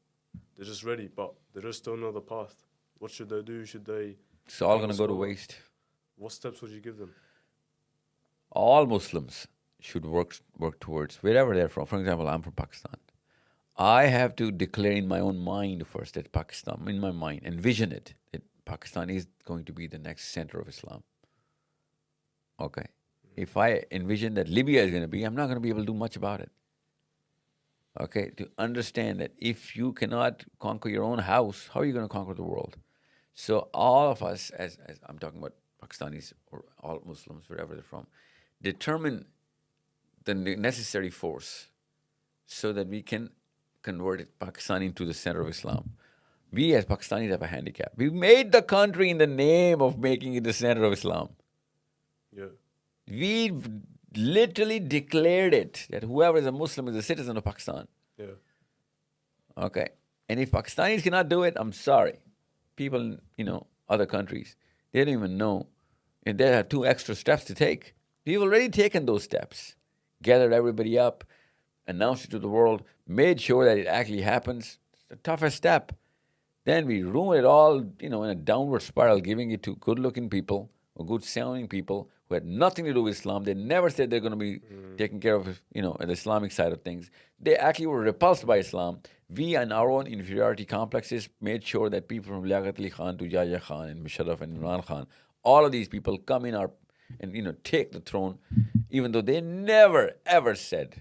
They're just ready, but they just don't know the path. What should they do? Should they? It's all going to go to waste. What steps would you give them? All Muslims should work towards wherever they're from. For example, I'm from Pakistan. I have to declare in my own mind first that Pakistan, in my mind, envision it, that Pakistan is going to be the next center of Islam. Okay. If I envision that Libya is going to be, I'm not going to be able to do much about it. Okay, to understand that if you cannot conquer your own house, how are you going to conquer the world? So all of us, as I'm talking about Pakistanis or all Muslims, wherever they're from, determine the necessary force so that we can convert Pakistan into the center of Islam. We as Pakistanis have a handicap. We made the country in the name of making it the center of Islam. Yeah. We literally declared it that whoever is a Muslim is a citizen of Pakistan. Yeah. Okay. And if Pakistanis cannot do it, I'm sorry. People in, other countries, they don't even know. And they have 2 extra steps to take. We've already taken those steps. Gathered everybody up, announced it to the world, made sure that it actually happens. It's the toughest step. Then we ruin it all, in a downward spiral, giving it to good-looking people or good-sounding people who had nothing to do with Islam. They never said they're going to be taking care of, the Islamic side of things. They actually were repulsed by Islam. We, in our own inferiority complexes, made sure that people from Liaqat Ali Khan to Yahya Khan and Musharraf and Imran Khan, all of these people come in and take the throne, even though they never, ever said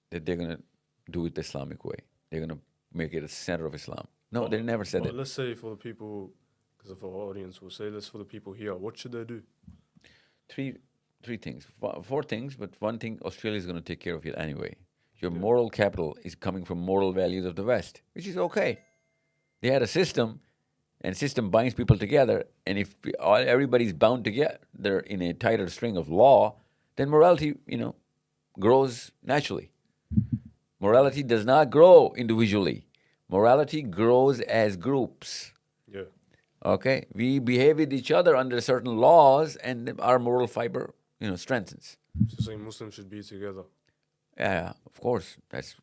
that they're going to do it the Islamic way. They're going to make it a center of Islam. No, they never said that. Let's say for the people, because of our audience, we'll say this for the people here, what should they do? Three things, 4 things, but one thing Australia is going to take care of it anyway. Your moral capital is coming from moral values of the West, which is okay. They had a system, and system binds people together, and if everybody's bound together in a tighter string of law, then morality, grows naturally. Morality does not grow individually. Morality grows as groups. Yeah. Okay, we behave with each other under certain laws, and our moral fiber, strengthens. So saying Muslims should be together. Yeah, of course, that's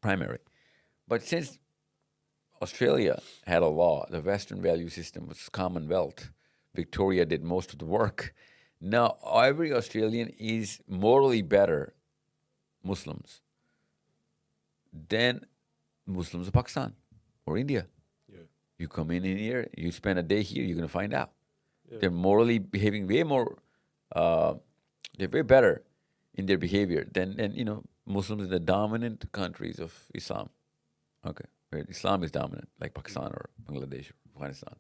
primary. But since Australia had a law, the Western value system was Commonwealth. Victoria did most of the work. Now every Australian is morally better Muslims than Muslims of Pakistan or India. Yeah. You come in here, you spend a day here, you're going to find out. Yeah. They're morally behaving way more, they're way better in their behavior than Muslims in the dominant countries of Islam. Okay, where Islam is dominant, like Pakistan or Bangladesh or Afghanistan.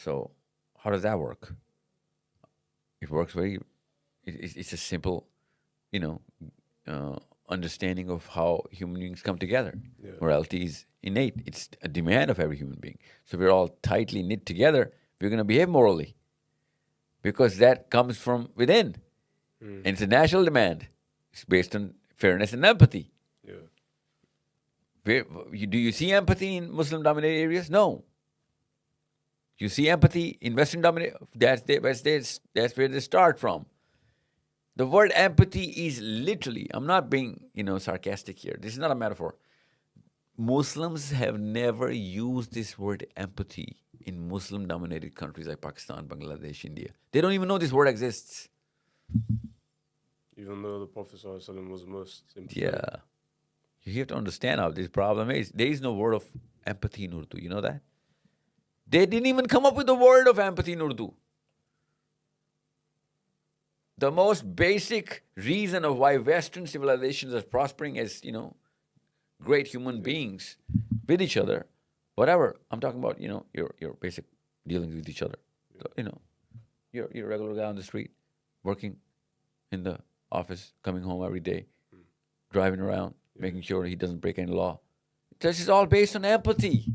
So how does that work? It works it's a simple, understanding of how human beings come together. Yeah. Morality is innate. It's a demand of every human being. So we're all tightly knit together. We're going to behave morally because that comes from within. And it's a natural demand. It's based on fairness and empathy. Yeah. Do you see empathy in Muslim-dominated areas? No. You see empathy in Western-dominated. That's where they start from. The word empathy is literally. I'm not being sarcastic here. This is not a metaphor. Muslims have never used this word empathy in Muslim-dominated countries like Pakistan, Bangladesh, India. They don't even know this word exists. Even though the Prophet ﷺ was most empathetic. Yeah. You have to understand how this problem is. There is no word of empathy in Urdu. You know that? They didn't even come up with the word of empathy in Urdu. The most basic reason of why Western civilizations are prospering as, great human beings with each other, whatever. I'm talking about, your basic dealings with each other. So, you're a regular guy on the street, working in the office, coming home every day, driving around, making sure he doesn't break any law. This is all based on empathy.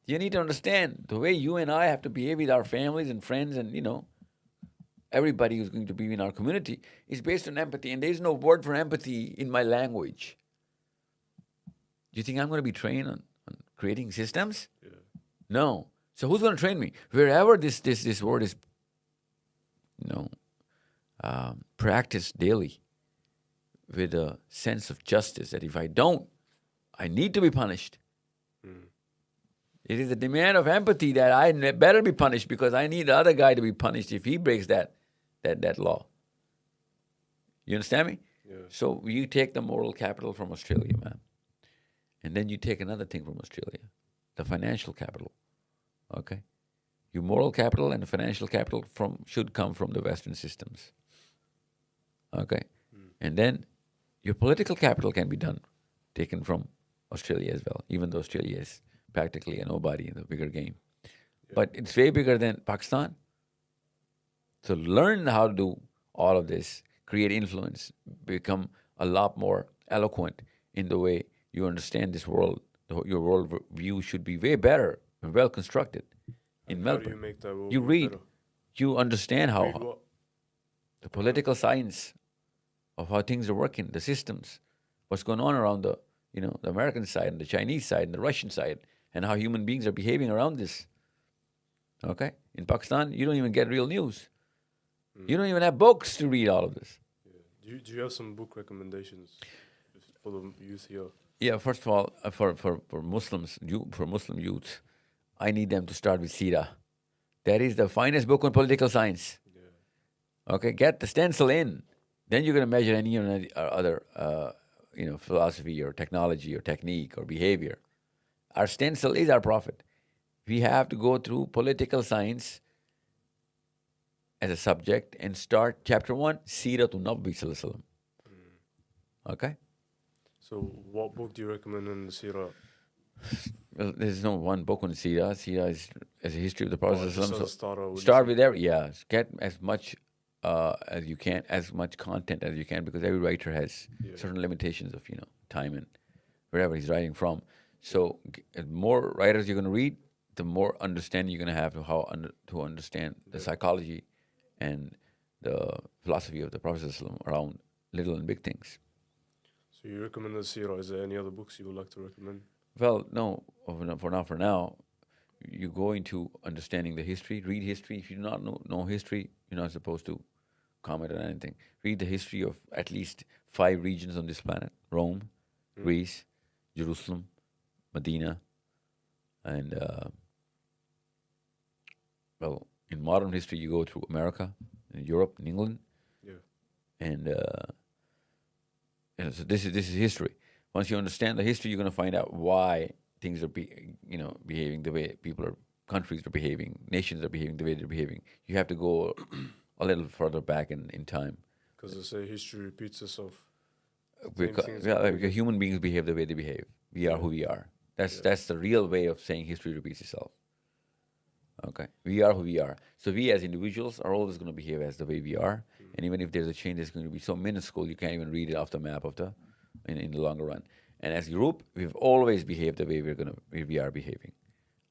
You need to understand the way you and I have to behave with our families and friends and, everybody who's going to be in our community is based on empathy. And there's no word for empathy in my language. Do you think I'm going to be trained on creating systems? Yeah. No. So who's going to train me? Wherever this word is, practiced daily with a sense of justice that if I don't, I need to be punished. It is a demand of empathy that I better be punished because I need the other guy to be punished if he breaks that law. You understand me? Yeah. So you take the moral capital from Australia, man. And then you take another thing from Australia, the financial capital. Okay? Your moral capital and the financial capital should come from the Western systems. Okay? And then your political capital can be taken from Australia as well, even though Australia is practically a nobody in the bigger game. Yeah. But it's way bigger than Pakistan. So learn how to do all of this, create influence, become a lot more eloquent in the way you understand this world. Your world view should be way better and well constructed. In Melbourne, how do you make that world you read, better? You understand how Read what? the political science of how things are working, the systems, what's going on around the American side and the Chinese side and the Russian side, and how human beings are behaving around this. Okay? In Pakistan, you don't even get real news. You don't even have books to read all of this. Yeah. Do you have some book recommendations for the youth here? Yeah, first of all, for Muslims, for Muslim youth, I need them to start with Sira. That is the finest book on political science. Yeah. Okay, get the stencil in. Then you're going to measure any other philosophy or technology or technique or behavior. Our stencil is our prophet. We have to go through political science as a subject and start chapter 1, Siratun Nabi Sallallahu Alaihi Wasallam. Okay? So what book do you recommend in the Sirah? Well, there's no one book on Sirah. Sirah is as a history of the Prophet Sallallahu Alaihi Wasallam. So start with get as much as you can, as much content as you can, because every writer has certain limitations of time and wherever he's writing from. So more writers you're going to read, the more understanding you're going to have of how to understand the psychology and the philosophy of the Prophet ﷺ around little and big things. So you recommend the Sirah. Is there any other books you would like to recommend? Well, no, for now, you go into understanding the history, read history. If you do not know history, you're not supposed to comment on anything. Read the history of at least 5 regions on this planet: Rome, Greece, Jerusalem, Medina, and well, in modern history, you go through America, and Europe, and England, Yeah. and so this is history. Once you understand the history, you're going to find out why things are behaving the way countries are behaving, nations are behaving the way they're behaving. You have to go a little further back in time. Because they say history repeats itself. Same Because, things yeah, happen because again. human beings behave the way they behave. We are who we are. That's the real way of saying history repeats itself. Okay, we are who we are. So we as individuals are always going to behave as the way we are, and even if there's a change, it's going to be so minuscule you can't even read it off the map of the in the longer run. And as a group, we've always behaved the way we are behaving.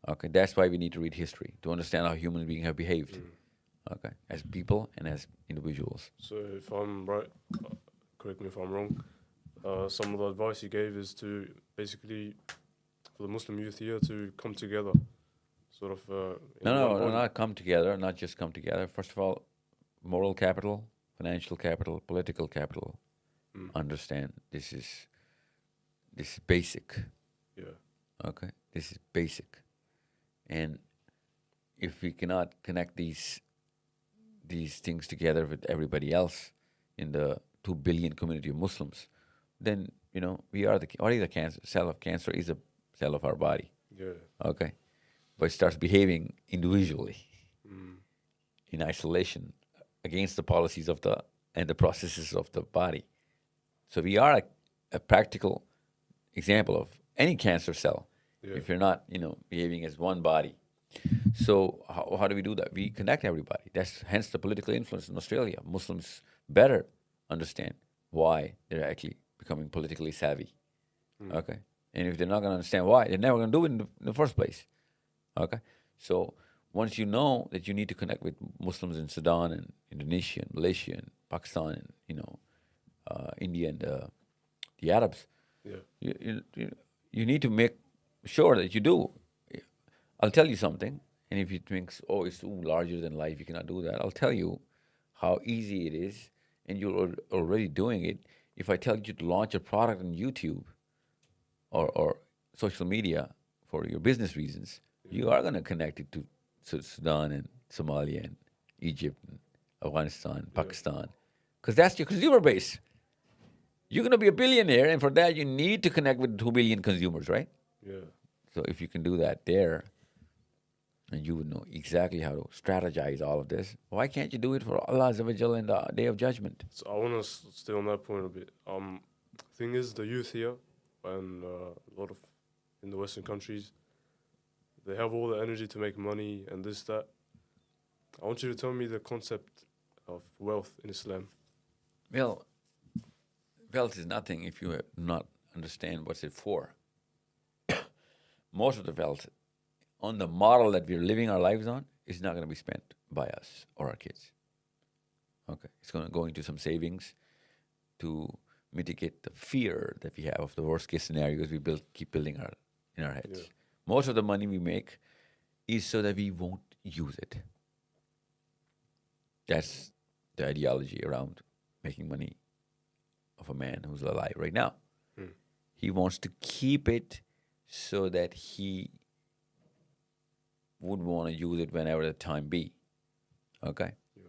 Okay, that's why we need to read history to understand how human beings have behaved. Okay, as people and as individuals. So if I'm right, correct me if I'm wrong. Some of the advice you gave is to basically for the Muslim youth here to come together, sort of in No, one no, body. not come together, not just come together. First of all, moral capital, financial capital, political capital. Understand this is basic. Yeah. Okay, this is basic, and if we cannot connect these things together with everybody else in the 2 billion community of Muslims, then we are already the cancer cell of cancer is a cell of our body. Yeah. Okay, but it starts behaving individually in isolation against the policies of the processes of the body. So we are a practical example of any cancer cell. Yeah. If you're not, behaving as one body. So how do we do that? We connect everybody. That's hence the political influence in Australia. Muslims better understand why they're actually becoming politically savvy. Okay, and if they're not going to understand why, they're never going to do it in the first place. Okay, so once you know that you need to connect with Muslims in Sudan and Indonesia and Malaysia and Pakistan and India and the Arabs, Yeah. you need to make sure that you do. I'll tell you something, and if you think, oh, it's too larger than life, you cannot do that. I'll tell you how easy it is, and you're already doing it. If I tell you to launch a product on YouTube or social media for your business reasons, you are going to connect it to Sudan and Somalia and Egypt and Afghanistan, Pakistan, because that's your consumer base. You're going to be a billionaire, and for that, you need to connect with 2 billion consumers, right? Yeah. So if you can do that there, and you would know exactly how to strategize all of this, why can't you do it for Allah Azza wa Jalla in the Day of Judgment? So I want to stay on that point a bit. Thing is, the youth here and a lot of in the Western countries, they have all the energy to make money and this that. I want you to tell me the concept of wealth in Islam. Well, wealth is nothing if you do not understand what's it for. Most of the wealth on the model that we're living our lives on is not going to be spent by us or our kids. Okay, it's going to go into some savings to mitigate the fear that we have of the worst case scenarios we keep building in our heads. Yeah. Most of the money we make is so that we won't use it. That's the ideology around making money of a man who's alive right now. He wants to keep it so that he would want to use it whenever the time be. Okay? Yeah.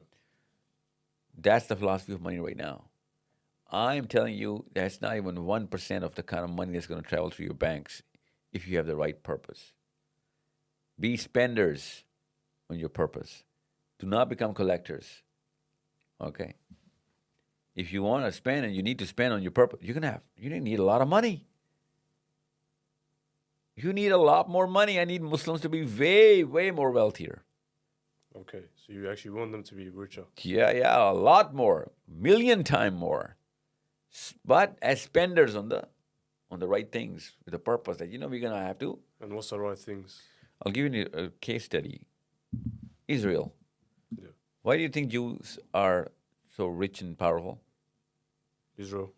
That's the philosophy of money right now. I'm telling you, that's not even 1% of the kind of money that's going to travel through your banks if you have the right purpose. Be spenders on your purpose. Do not become collectors. Okay? If you want to spend and you need to spend on your purpose, you need a lot of money. You need a lot more money. I need Muslims to be way, way more wealthier. Okay, so you actually want them to be richer. Yeah, a lot more, million times more. But as spenders on on the right things with a purpose that, we're going to have to. And what's the right things? I'll give you a case study. Israel. Yeah. Why do you think Jews are so rich and powerful? Israel.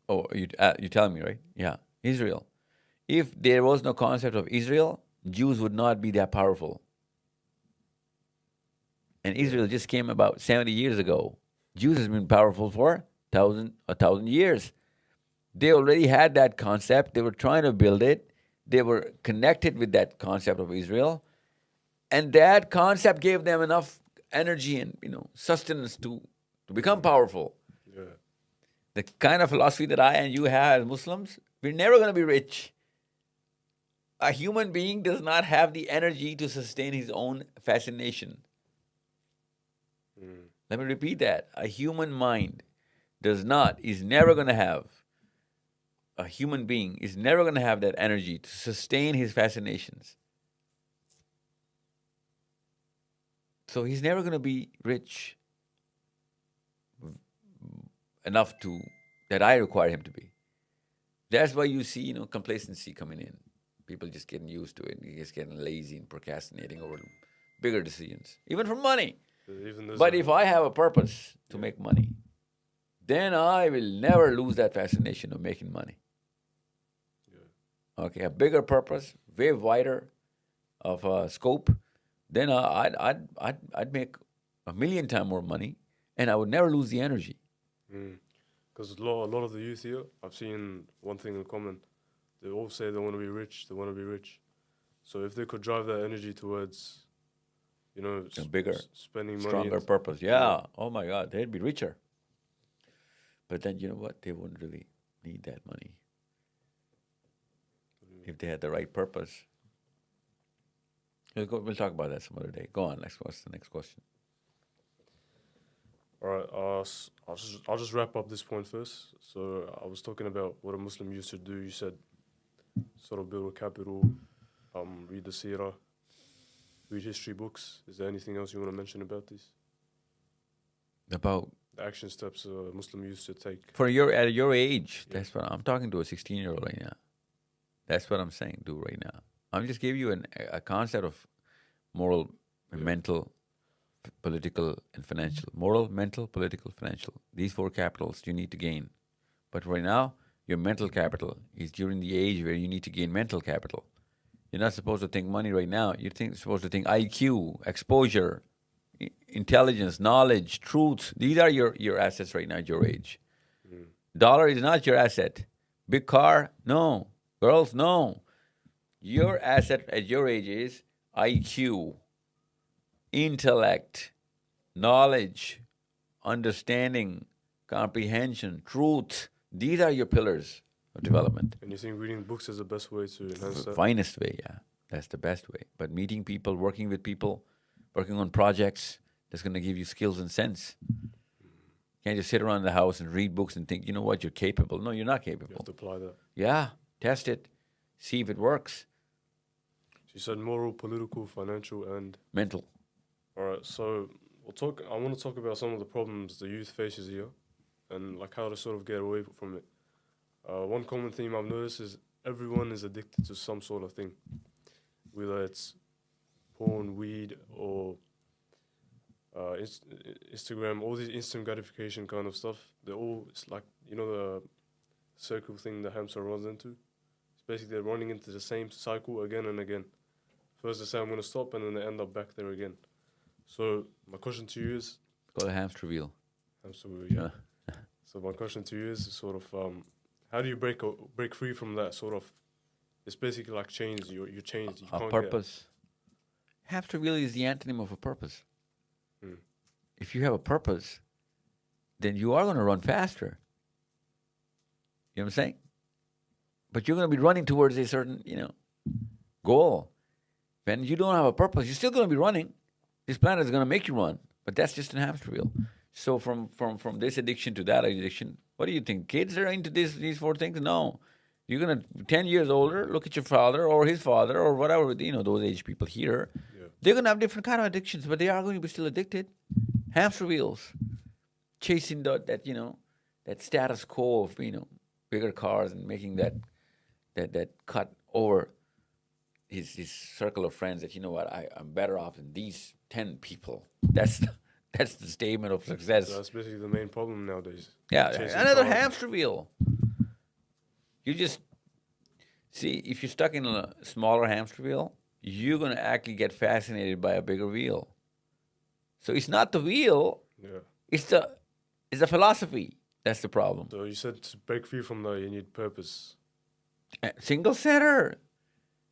Oh, you tell me, right? Yeah, Israel. If there was no concept of Israel, Jews would not be that powerful. And Israel just came about 70 years ago. Jews has been powerful for a thousand years. They already had that concept. They were trying to build it. They were connected with that concept of Israel. And that concept gave them enough energy and sustenance to become powerful. Yeah. The kind of philosophy that I and you have as Muslims, we're never going to be rich. A human being does not have the energy to sustain his own fascination. Let me repeat that. A human mind is never going to have, a human being is never going to have that energy to sustain his fascinations. So he's never going to be rich enough that I require him to be. That's why you see, complacency coming in. People just getting used to it. Just getting lazy and procrastinating over bigger decisions, even for money. But if I have a purpose to make money, then I will never lose that fascination of making money. Yeah. Okay, a bigger purpose, way wider of a scope, then I'd make 1,000,000 times more money, and I would never lose the energy. Because a lot of the youth here, I've seen one thing in common. They all say they want to be rich. They want to be rich. So if they could drive that energy towards, A bigger, spending money, stronger purpose. Yeah. Oh my God, they'd be richer. But then you know what? They wouldn't really need that money if they had the right purpose. We'll talk about that some other day. Go on. What's the next question? All right. I'll just wrap up this point first. So I was talking about what a Muslim used to do. You said sort of build a capital, read the seerah, read history books. Is there anything else you want to mention about this? About the action steps a Muslim used to take. At your age, that's what I'm talking to, a 16-year-old right now. That's what I'm saying, do right now. I'm just giving you a concept of moral, mental, political, and financial. Moral, mental, political, financial. These 4 capitals you need to gain. But right now, your mental capital is during the age where you need to gain mental capital. You're not supposed to think money right now. You're supposed to think IQ, exposure, intelligence, knowledge, truth. These are your assets right now at your age. Dollar is not your asset. Big car, no. Girls, no. Your asset at your age is IQ, intellect, knowledge, understanding, comprehension, truth. These are your pillars of development. And you think reading books is the best way to enhance that? Finest way, yeah. That's the best way. But meeting people, working with people, working on projects, that's going to give you skills and sense. You can't just sit around the house and read books and think, you know what, you're capable. No, you're not capable. You have to apply that. Yeah, test it. See if it works. So you said moral, political, financial, and... mental. All right, so I want to talk about some of the problems the youth faces here and like how to sort of get away from it. One common theme I've noticed is everyone is addicted to some sort of thing, whether it's porn, weed, or Instagram, all these instant gratification kind of stuff. It's like, the circle thing the hamster runs into. It's basically they're running into the same cycle again and again. First they say I'm going to stop, and then they end up back there again. So my question to you is... It's called a hamster wheel. Hamster wheel, yeah. So my question to you is sort of, how do you break free from that sort of... It's basically like chains. You're chained. A purpose. Hamster wheel is the antonym of a purpose. If you have a purpose, then you are going to run faster. You know what I'm saying? But you're going to be running towards a certain, goal. When you don't have a purpose, you're still going to be running. This planet is going to make you run, but that's just a hamster wheel. So from this addiction to that addiction, what do you think? Kids are into these 4 things? No. You're going to, 10 years older, look at your father or his father or whatever, those age people here. Yeah. They're going to have different kind of addictions, but they are going to be still addicted. Hamster wheels. Chasing that status quo of, bigger cars and making that cut over his circle of friends that, you know what, I'm better off than these 10 people. That's the statement of So success. that's basically the main problem nowadays. Yeah, Chasing another cars. hamster wheel. You just see, if you're stuck in a smaller hamster wheel, you're gonna actually get fascinated by a bigger wheel. So it's not the wheel, Yeah. it's the philosophy. That's the problem. So you said to break free from that, you need purpose. Single center.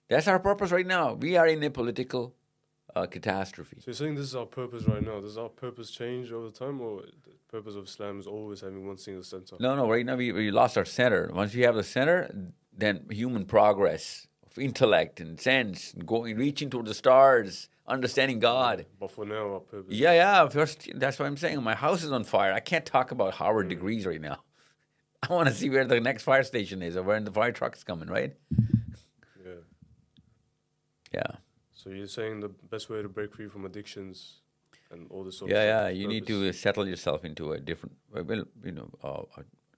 That's our purpose right now. We are in a political catastrophe. So you're saying this is our purpose right now. Does our purpose change over time, or the purpose of Islam is always having one single center? No. Right now we lost our center. Once we have the center, then human progress of intellect and sense, reaching toward the stars, understanding God. But for now, our purpose. Yeah. First, that's what I'm saying. My house is on fire. I can't talk about Harvard degrees right now. I want to see where the next fire station is or where the fire truck's coming, right? Yeah. Yeah. So you're saying the best way to break free from addictions and all this sort Yeah, of yeah. stuff is You need purpose. to settle yourself into a different, a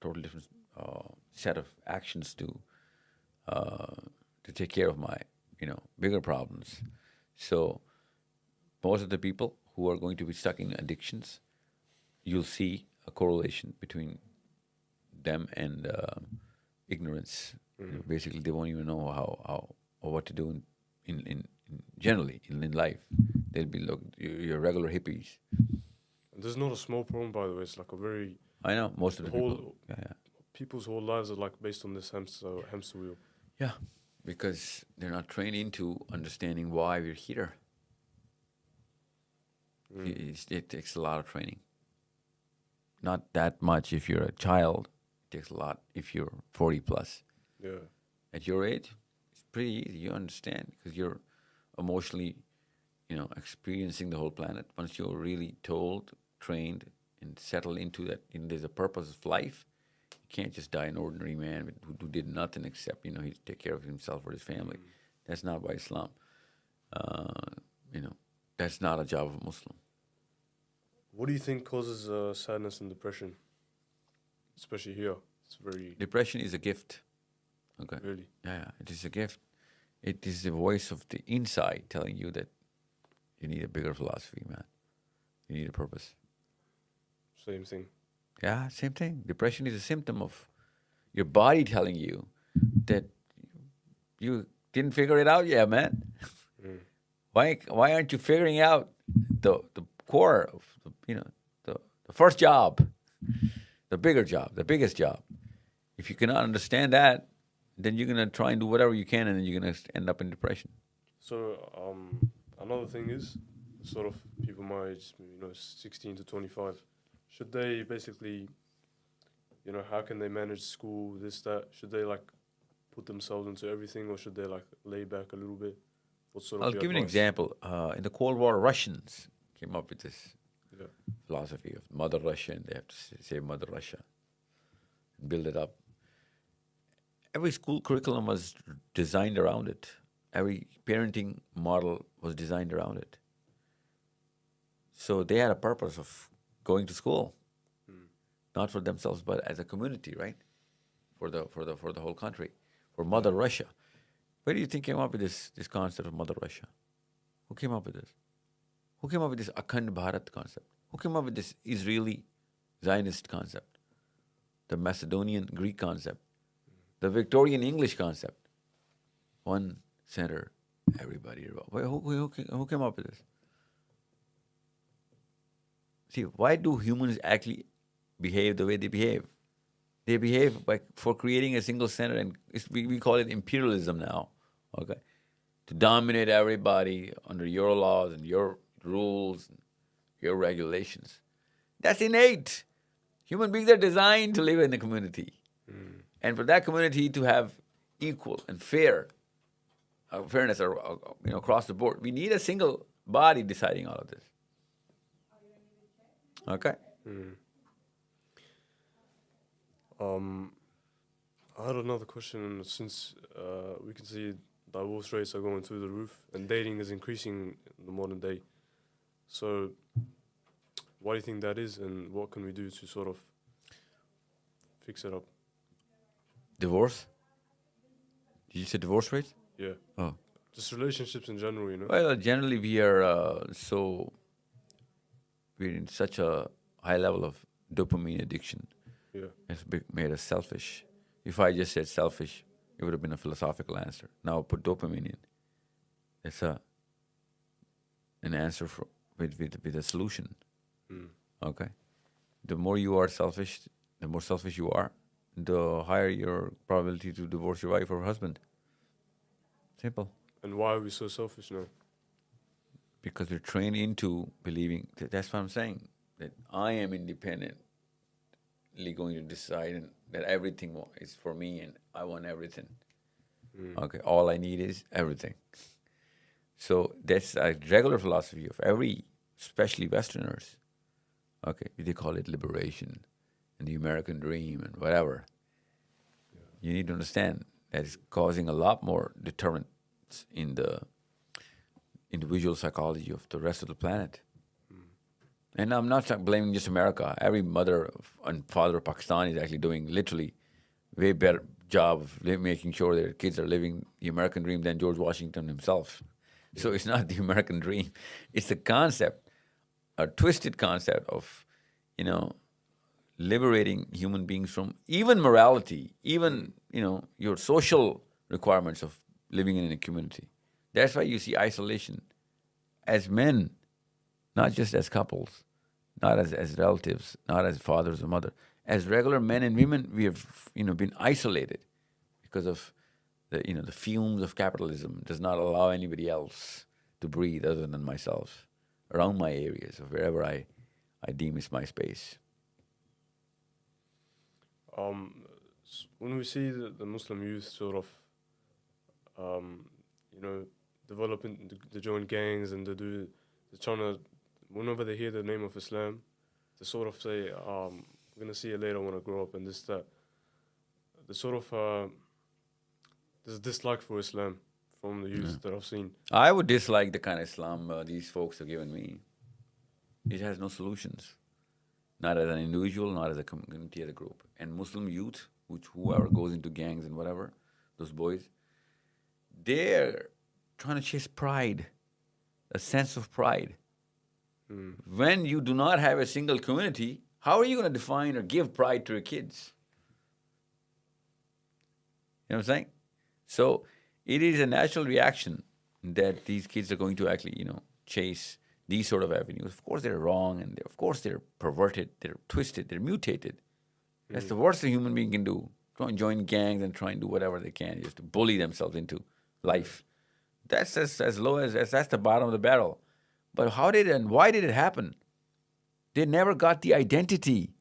total different set of actions to take care of my, bigger problems. So most of the people who are going to be stuck in addictions, you'll see a correlation between them and ignorance. Basically, they won't even know how or what to do in generally in life. They'll be your regular hippies. And this is not a small problem, by the way. It's like a very I know most of the whole people. Yeah. people's whole lives are like based on this hamster wheel. Yeah, because they're not trained into understanding why we're here. It takes a lot of training. Not that much if you're a child. It takes a lot if you're 40 plus. Yeah. At your age, it's pretty easy. You understand because you're emotionally, experiencing the whole planet. Once you're really told, trained, and settled into that, there's a purpose of life. You can't just die an ordinary man who did nothing except, he take care of himself or his family. That's not by Islam. That's not a job of a Muslim. What do you think causes sadness and depression? Especially here. It's very Depression is a gift. Okay. really. Yeah, it is a gift. It is the voice of the inside telling you that you need a bigger philosophy, man. You need a purpose. Same thing. Yeah, same thing. Depression is a symptom of your body telling you that you didn't figure it out yet, man. Why aren't you figuring out the core of the first job, the bigger job, the biggest job? If you cannot understand that, then you're gonna try and do whatever you can, and then you're gonna end up in depression. So another thing is sort of people my age, 16 to 25. Should they basically, how can they manage school, this, that? Should they like put themselves into everything, or should they like lay back a little bit? What sort of I'll your give you an advice? example. In the Cold War, Russians came up with this Yeah. philosophy of Mother Russia, and they have to say Mother Russia, and build it up. Every school curriculum was designed around it. Every parenting model was designed around it. So they had a purpose of going to school, not for themselves, but as a community, right? For the whole country, for Mother Russia. Where do you think came up with this concept of Mother Russia? Who came up with this? Who came up with this Akhand Bharat concept? Who came up with this Israeli Zionist concept? The Macedonian Greek concept? The Victorian English concept? One center, everybody. Who came up with this? See, why do humans actually behave the way they behave? They behave for creating a single center, and we call it imperialism now, okay? To dominate everybody under your laws and your rules and your regulations. That's innate. Human beings are designed to live in the community. And for that community to have equal and fairness across the board, we need a single body deciding all of this. Okay? I had another question. Since we can see divorce rates are going through the roof and dating is increasing in the modern day, so why do you think that is, and what can we do to sort of fix it up? Divorce? Did you say divorce rate? Yeah. Oh. Just relationships in general, you know? Well, generally we are we're in such a high level of dopamine addiction. Yeah. It's made us selfish. If I just said selfish, it would have been a philosophical answer. Now put dopamine in. It's an answer with a solution. Okay. The more you are selfish, the more selfish you are, the higher your probability to divorce your wife or husband. Simple. And why are we so selfish now? Because we're trained into believing that's what I'm saying, that I am independently going to decide and that everything is for me and I want everything. Okay, all I need is everything. So that's a regular philosophy of every, especially Westerners. Okay, they call it liberation and the American dream and whatever. You need to understand that it's causing a lot more deterrence in the individual psychology of the rest of the planet. And I'm not blaming just America. Every mother and father of Pakistan is actually doing literally way better job of making sure their kids are living the American dream than George Washington himself. So it's not the American dream. It's a concept, a twisted concept of, liberating human beings from even morality, even, your social requirements of living in a community. That's why you see isolation as men, not just as couples, not as relatives, not as fathers or mothers. As regular men and women, we have, been isolated because of the fumes of capitalism does not allow anybody else to breathe other than myself around my areas or wherever I deem is my space. When we see the Muslim youth sort of, developing the join gangs and they're trying to, whenever they hear the name of Islam, they sort of say, we're going to see it later when I grow up and this, that. They sort of, there's a dislike for Islam from the youth that I've seen. I would dislike the kind of Islam these folks have given me. It has no solutions, not as an individual, not as a community, as a group. And Muslim youth, whoever goes into gangs and whatever, those boys, they're trying to chase pride, a sense of pride. When you do not have a single community, how are you going to define or give pride to your kids? You know what I'm saying? So it is a natural reaction that these kids are going to actually, chase these sort of avenues. Of course, they're wrong, and of course, they're perverted, they're twisted, they're mutated. That's the worst a human being can do. Try and join gangs and try and do whatever they can just to bully themselves into life. That's as low as that's the bottom of the barrel. But how did it and why did it happen? They never got the identity.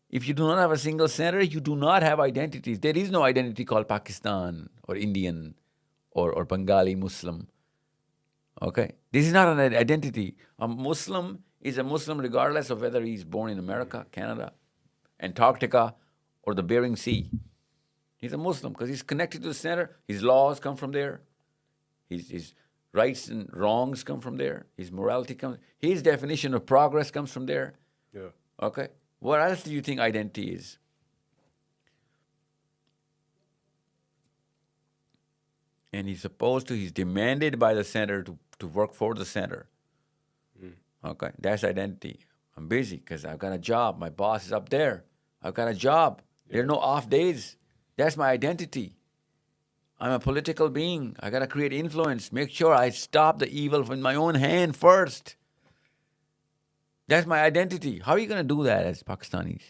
If you do not have a single center, you do not have identities. There is no identity called Pakistan or Indian or Bengali Muslim. Okay? This is not an identity. A Muslim is a Muslim regardless of whether he's born in America, Canada, Antarctica, or the Bering Sea. He's a Muslim because he's connected to the center. His laws come from there. His rights and wrongs come from there. His morality comes. His definition of progress comes from there. Yeah. Okay? What else do you think identity is? And he's demanded by the center to work for the center. Okay? That's identity. I'm busy because I've got a job. My boss is up there. I've got a job. There are no off days. That's my identity. I'm a political being. I got to create influence. Make sure I stop the evil from my own hand first. That's my identity. How are you going to do that as Pakistanis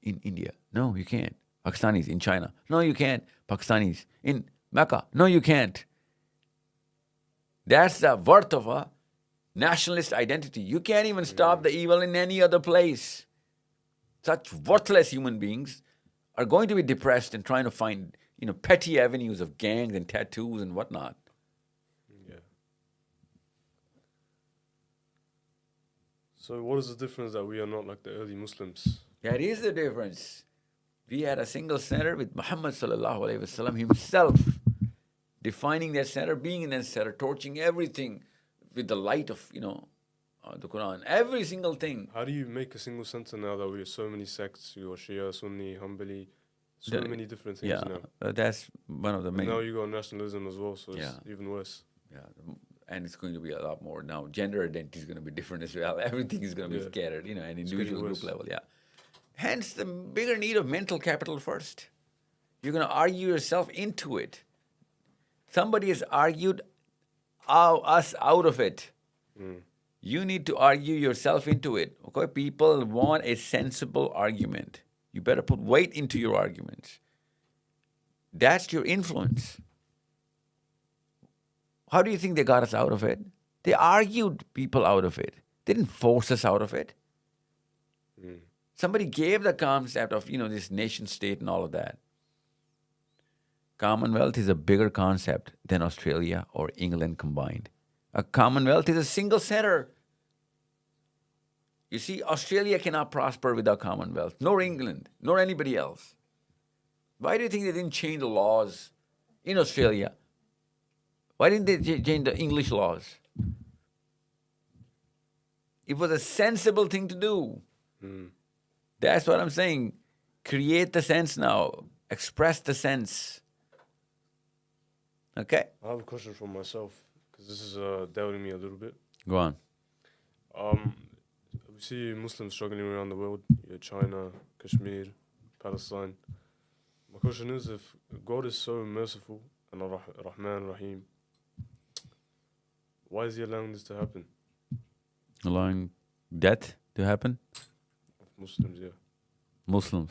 in India? No, you can't. Pakistanis in China. No, you can't. Pakistanis in Mecca. No, you can't. That's the worth of a nationalist identity. You can't even stop the evil in any other place. Such worthless human beings are going to be depressed and trying to find, petty avenues of gangs and tattoos and whatnot. Yeah. So what is the difference that we are not like the early Muslims? That is the difference. We had a single center with Muhammad sallallahu alaihi wasallam himself defining that center, being in that center, torching everything with the light of, the Quran. Every single thing. How do you make a single center now that we have so many sects? You got Shia, Sunni, Hanbali, So many different things Yeah, now. that's one of the And main. now you got nationalism as well, so it's even worse. Yeah, and it's going to be a lot more now. Gender identity is going to be different as well. Everything is going to be Yeah. scattered, and It's individual getting group worse. level. Yeah. Hence, the bigger need of mental capital first. You're going to argue yourself into it. Somebody has argued us out of it. You need to argue yourself into it. Okay, people want a sensible argument. You better put weight into your arguments. That's your influence. How do you think they got us out of it? They argued people out of it. They didn't force us out of it. Somebody gave the concept of, this nation state and all of that. Commonwealth is a bigger concept than Australia or England combined. A Commonwealth is a single center. You see, Australia cannot prosper without Commonwealth, nor England, nor anybody else. Why do you think they didn't change the laws in Australia? Why didn't they change the English laws? It was a sensible thing to do. That's what I'm saying. Create the sense now. Express the sense. Okay? I have a question for myself, because this is doubting me a little bit. Go on. We see Muslims struggling around the world. Yeah, China, Kashmir, Palestine. My question is, if God is so merciful and Rahman Rahim, why is He allowing this to happen? Allowing death to happen? Of Muslims, yeah. Muslims.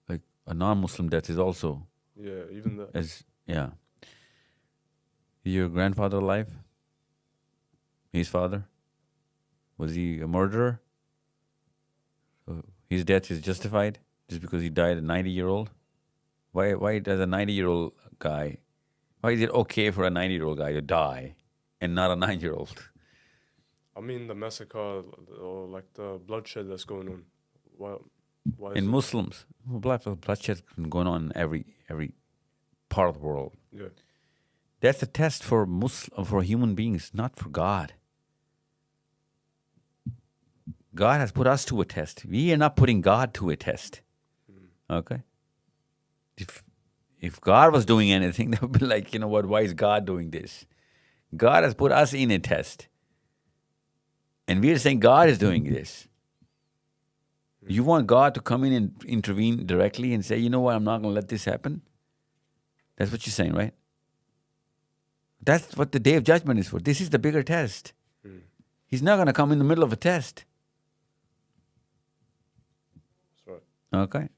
Like a non-Muslim death is also Yeah, even that. as yeah. Your grandfather alive? His father? Was he a murderer? So his death is justified just because he died a 90-year-old? Why does a 90-year-old guy, why is it okay for a 90-year-old guy to die and not a 9-year-old? I mean, the massacre or like the bloodshed that's going on. Why is In it? Muslims, bloodshed going on in every part of the world. Yeah. That's a test for human beings, not for God. God has put us to a test. We are not putting God to a test. Okay? If God was doing anything, that would be like, why is God doing this? God has put us in a test. And we are saying God is doing this. You want God to come in and intervene directly and say, you know what, I'm not going to let this happen? That's what you're saying, right? That's what the day of judgment is for. This is the bigger test. He's not going to come in the middle of a test. That's right. Okay?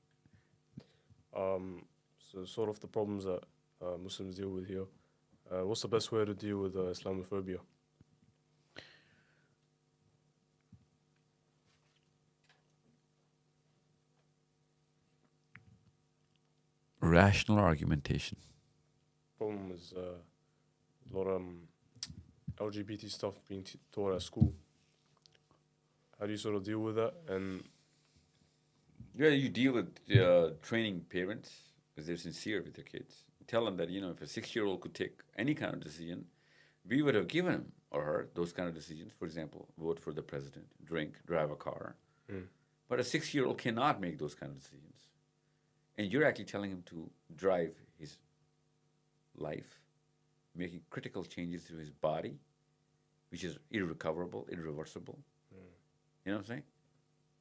So sort of the problems that Muslims deal with here. What's the best way to deal with Islamophobia? Rational argumentation. Problem is a lot of LGBT stuff being taught at school. How do you sort of deal with that? And Yeah, you deal with training parents because they're sincere with their kids. Tell them that, if a 6-year-old could take any kind of decision, we would have given him or her those kind of decisions. For example, vote for the president, drink, drive a car. But a 6-year-old cannot make those kind of decisions. And you're actually telling him to drive his life, making critical changes to his body, which is irrecoverable, irreversible. You know what I'm saying?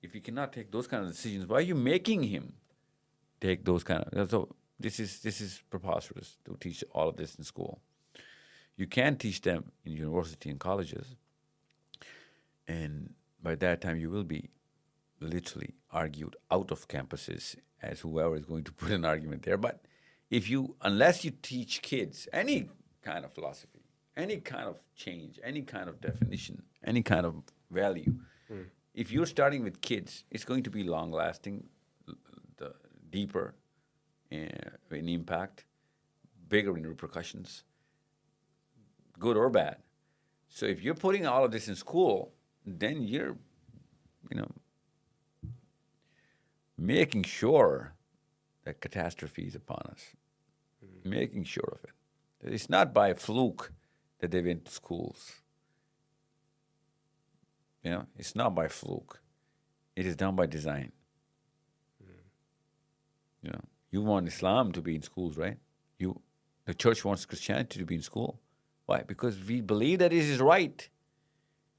If you cannot take those kind of decisions, why are you making him take those kind of? So this is preposterous to teach all of this in school. You can teach them in university and colleges, and by that time you will be literally argued out of campuses as whoever is going to put an argument there. But unless you teach kids any kind of philosophy, any kind of change, any kind of definition, any kind of value, if you're starting with kids, it's going to be long-lasting, deeper in impact, bigger in repercussions, good or bad. So if you're putting all of this in school, then you're, making sure that catastrophe is upon us. Making sure of it. It's not by fluke that they went to schools. It's not by fluke. It is done by design. You want Islam to be in schools, right? The church wants Christianity to be in school. Why? Because we believe that it is right.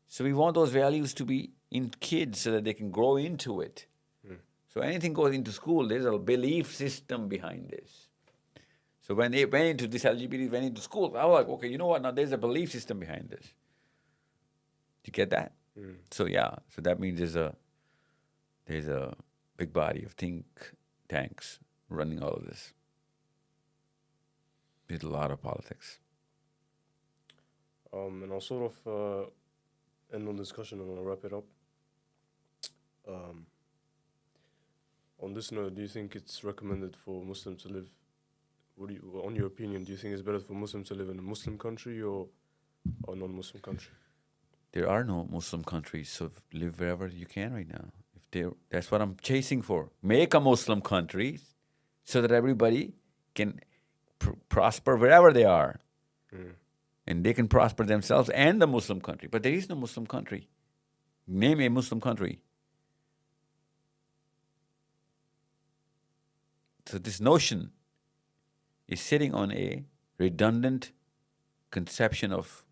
So we want those values to be in kids so that they can grow into it. So anything goes into school, there's a belief system behind this. So when they went into this LGBT, went into school, I was like, okay, you know what? Now there's a belief system behind this. Do you get that? So so that means there's a big body of think tanks running all of this. There's a lot of politics. And I'll sort of end on discussion and I'll wrap it up. On this note, do you think it's recommended for Muslims to live? On your opinion, do you think it's better for Muslims to live in a Muslim country or a non-Muslim country? There are no Muslim countries, so live wherever you can right now. That's what I'm chasing for. Make a Muslim country so that everybody can prosper wherever they are. And they can prosper themselves and the Muslim country. But there is no Muslim country. Name a Muslim country. So this notion is sitting on a redundant conception of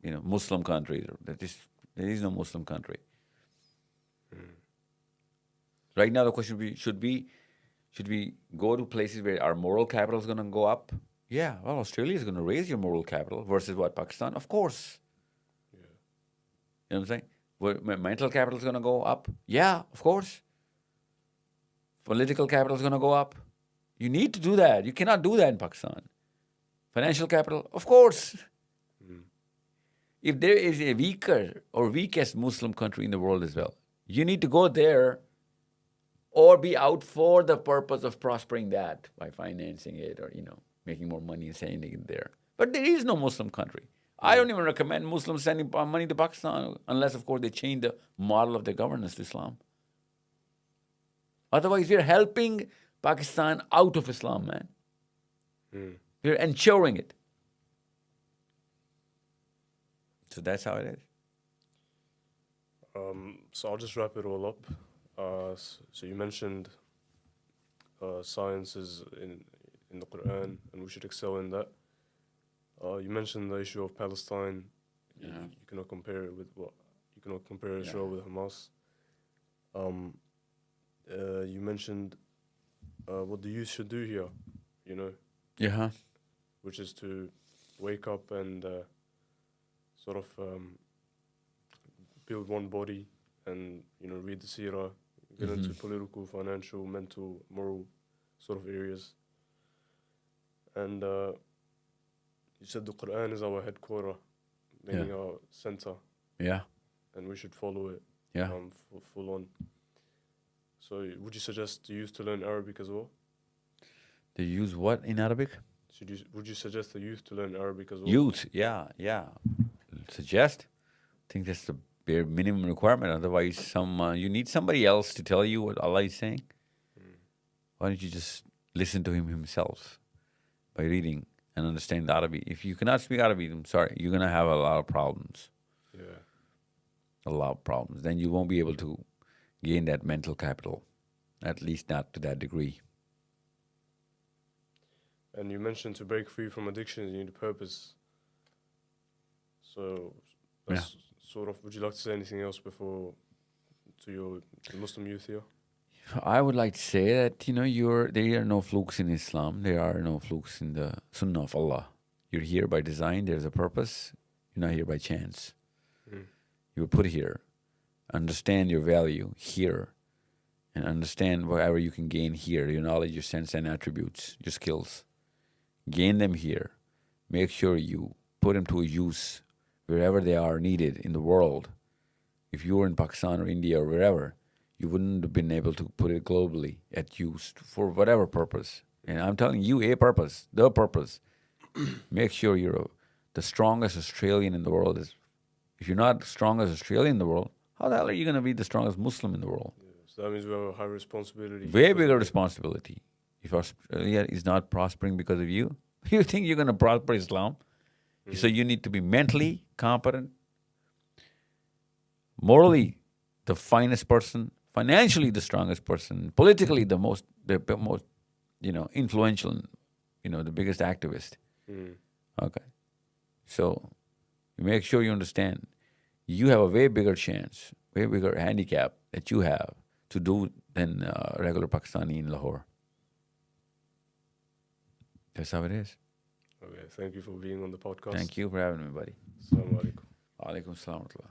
Muslim countries. There is no Muslim country. Right now the question would be, should we go to places where our moral capital is going to go up? Yeah, well, Australia is going to raise your moral capital versus what, Pakistan? Of course. Yeah. You know what I'm saying? Where mental capital is going to go up? Yeah, of course. Political capital is going to go up. You need to do that. You cannot do that in Pakistan. Financial capital, of course. If there is a weaker or weakest Muslim country in the world as well, you need to go there or be out for the purpose of prospering that by financing it or, making more money and sending it there. But there is no Muslim country. I don't even recommend Muslims sending money to Pakistan unless, of course, they change the model of their governance to Islam. Otherwise, we're helping Pakistan out of Islam, man. We're ensuring it. So that's how it is. So I'll just wrap it all up. So you mentioned science is in the Quran, and we should excel in that. You mentioned the issue of Palestine. You cannot compare it with you cannot compare Israel with Hamas. You mentioned what the youth should do here, Yeah. which is to wake up and sort of build one body and read the seerah, get into political, financial, mental, moral sort of areas. And you said the Quran is our headquarter, meaning our center. Yeah. And we should follow it. Yeah. Full on. So would you suggest the youth to learn Arabic as well? They use what in Arabic? Would you suggest the youth to learn Arabic as well? Youth, yeah. Suggest. I think that's the bare minimum requirement. Otherwise, you need somebody else to tell you what Allah is saying. Why don't you just listen to him himself by reading and understand the Arabic? If you cannot speak Arabic, I'm sorry, you're going to have a lot of problems. Yeah. A lot of problems. Then you won't be able to gain that mental capital, at least not to that degree. And you mentioned to break free from addiction, you need a purpose. So that's sort of, would you like to say anything else before to the Muslim youth here? I would like to say that, there are no flukes in Islam. There are no flukes in the Sunnah of Allah. You're here by design. There's a purpose. You're not here by chance. You were put here. Understand your value here. And understand whatever you can gain here, your knowledge, your sense and attributes, your skills. Gain them here. Make sure you put them to use wherever they are needed in the world. If you were in Pakistan or India or wherever, you wouldn't have been able to put it globally at use for whatever purpose. And I'm telling you the purpose. Make sure you're the strongest Australian in the world. If you're not the strongest Australian in the world, how the hell are you going to be the strongest Muslim in the world? Yeah, so that means we have a high responsibility. Way bigger responsibility. If Australia is not prospering because of you, you think you're going to prosper Islam? So you need to be mentally competent, morally the finest person, financially the strongest person, politically the most influential, the biggest activist. Okay. So you make sure you understand you have a way bigger chance, way bigger handicap that you have to do than regular Pakistani in Lahore. That's how it is. Okay, thank you for being on the podcast. Thank you for having me, buddy. Assalamu alaikum. Alaikum salam wa rahmatullah.